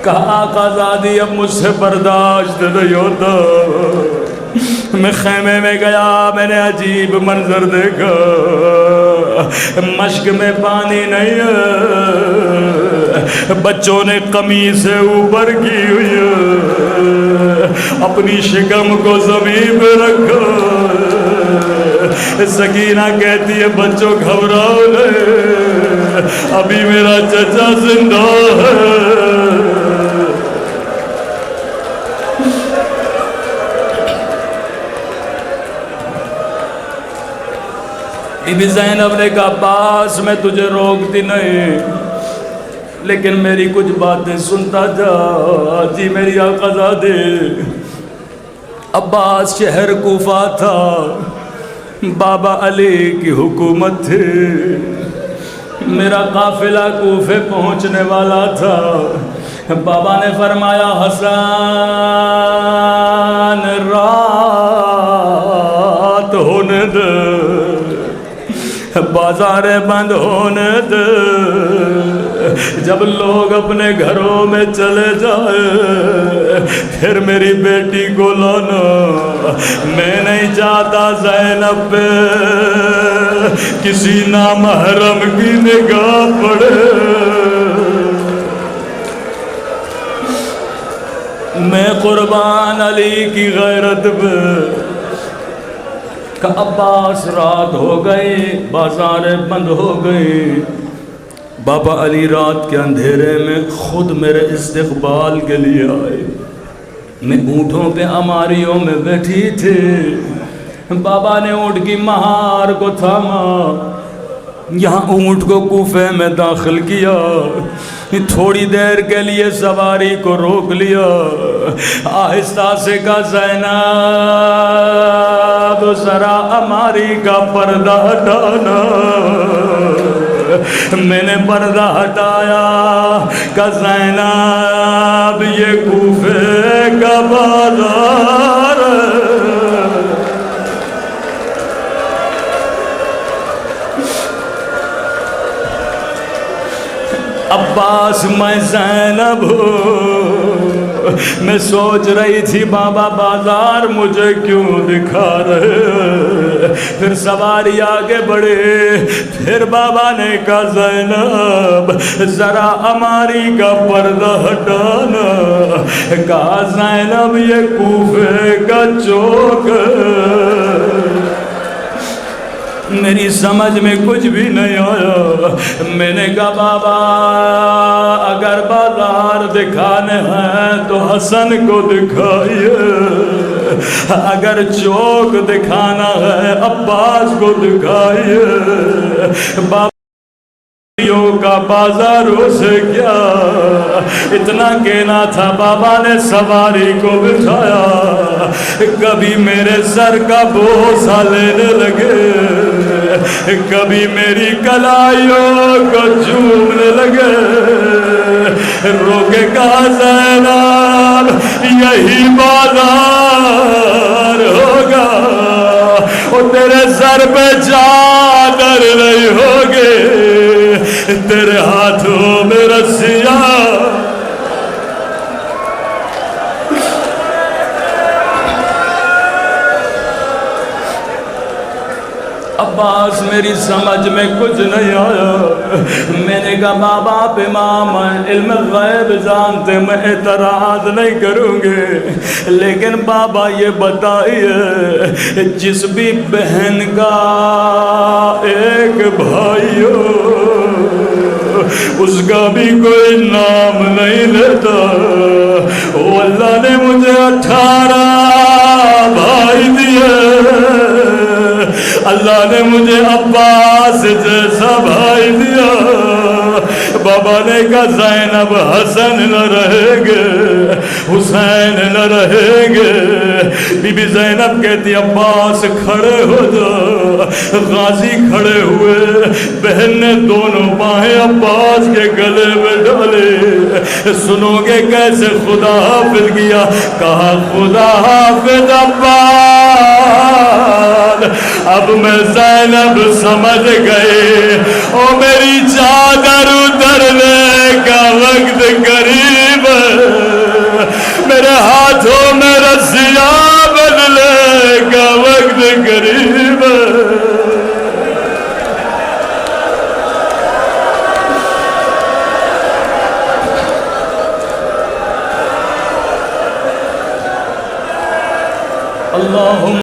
کہا آقا زادی اب مجھ سے برداشت نہیں ہوتا. میں خیمے میں گیا، میں نے عجیب منظر دیکھا. مشک میں پانی نہیں ہے، بچوں نے قمیص سے اوپر کی ہوئی ہے، اپنی شکم کو زمین پہ رکھا. سکینہ کہتی ہے بچوں گھبراؤ نہیں، ابھی میرا چچا زندہ ہے. بی بی زینب نے کہا عباس میں تجھے روکتی نہیں، لیکن میری کچھ باتیں سنتا جا. جی میری آقا زادے. عباس شہر کوفہ تھا، بابا علی کی حکومت تھی. میرا قافلہ کوفے پہنچنے والا تھا. بابا نے فرمایا حسن رات ہونے دے، بازار بند ہونے دے. جب لوگ اپنے گھروں میں چلے جائے پھر میری بیٹی کو لانا. میں نہیں چاہتا زینب پہ کسی نامحرم کی نگاہ پڑے. میں قربان علی کی غیرت پہ. کہ عباس رات ہو گئی، بازاریں بند ہو گئی. بابا علی رات کے اندھیرے میں خود میرے استقبال کے لیے آئے. میں اونٹوں پہ اماریوں میں بیٹھی تھی. بابا نے اونٹ کی مہار کو تھاما، یہاں اونٹ کو کوفے میں داخل کیا. تھوڑی دیر کے لیے سواری کو روک لیا. آہستہ سے کہا زینب ذرا اماری کا پردہ ہٹانا. میں نے پردہ ہٹایا. کہا زینب یہ کوفے کا بازار عباس میں زینب ہوں. میں سوچ رہی تھی بابا بازار مجھے کیوں دکھا رہے. پھر سواری آگے بڑھے. پھر بابا نے کہا زینب ذرا اماری کا پردہ ہٹانا. کہا زینب یہ کوفے کا چوک میری سمجھ میں کچھ بھی نہیں آیا. میں نے کہا بابا اگر بازار دکھانے ہیں تو حسن کو دکھائیے، اگر چوک دکھانا ہے عباس کو دکھائیے. بابا کا بازاروں سے کیا اتنا کہنا تھا. بابا نے سواری کو بٹھایا. کبھی میرے سر کا بوسہ لینے لگے، کبھی میری کلائیوں کو چومنے لگے. روکے کہا زینب یہی بازار ہوگا، اور تیرے سر پہ چادر نہیں ہوگے، تیرے ہاتھوں میں رسیاں. عباس میری سمجھ میں کچھ نہیں آیا. میں نے کہا باپ آپ امام علم غیب جانتے، میں اعتراض نہیں کروں گے، لیکن بابا یہ بتائیے جس بھی بہن کا ایک بھائی ہو اس کا بھی کوئی نام نہیں لیتا. وہ اللہ نے مجھے 18 بھائی دیے، اللہ نے مجھے عباس جیسا بھائی دیا. بابا نے کہا زینب حسن نہ رہیں گے، حسین نہ رہیں گے. بی بی زینب کہتی عباس کھڑے ہو جا. غازی کھڑے ہوئے، بہن نے دونوں باہیں عباس کے گلے میں ڈالے. سنو گے کیسے خدا حافظ کیا؟ کہا خدا حافظ عباس، اب میں زینب سمجھ گئی او میری چادر اترنے کا وقت قریب ہے، میرے ہاتھوں میں رسیاں بدلے کا وقت قریب ہے. اللہم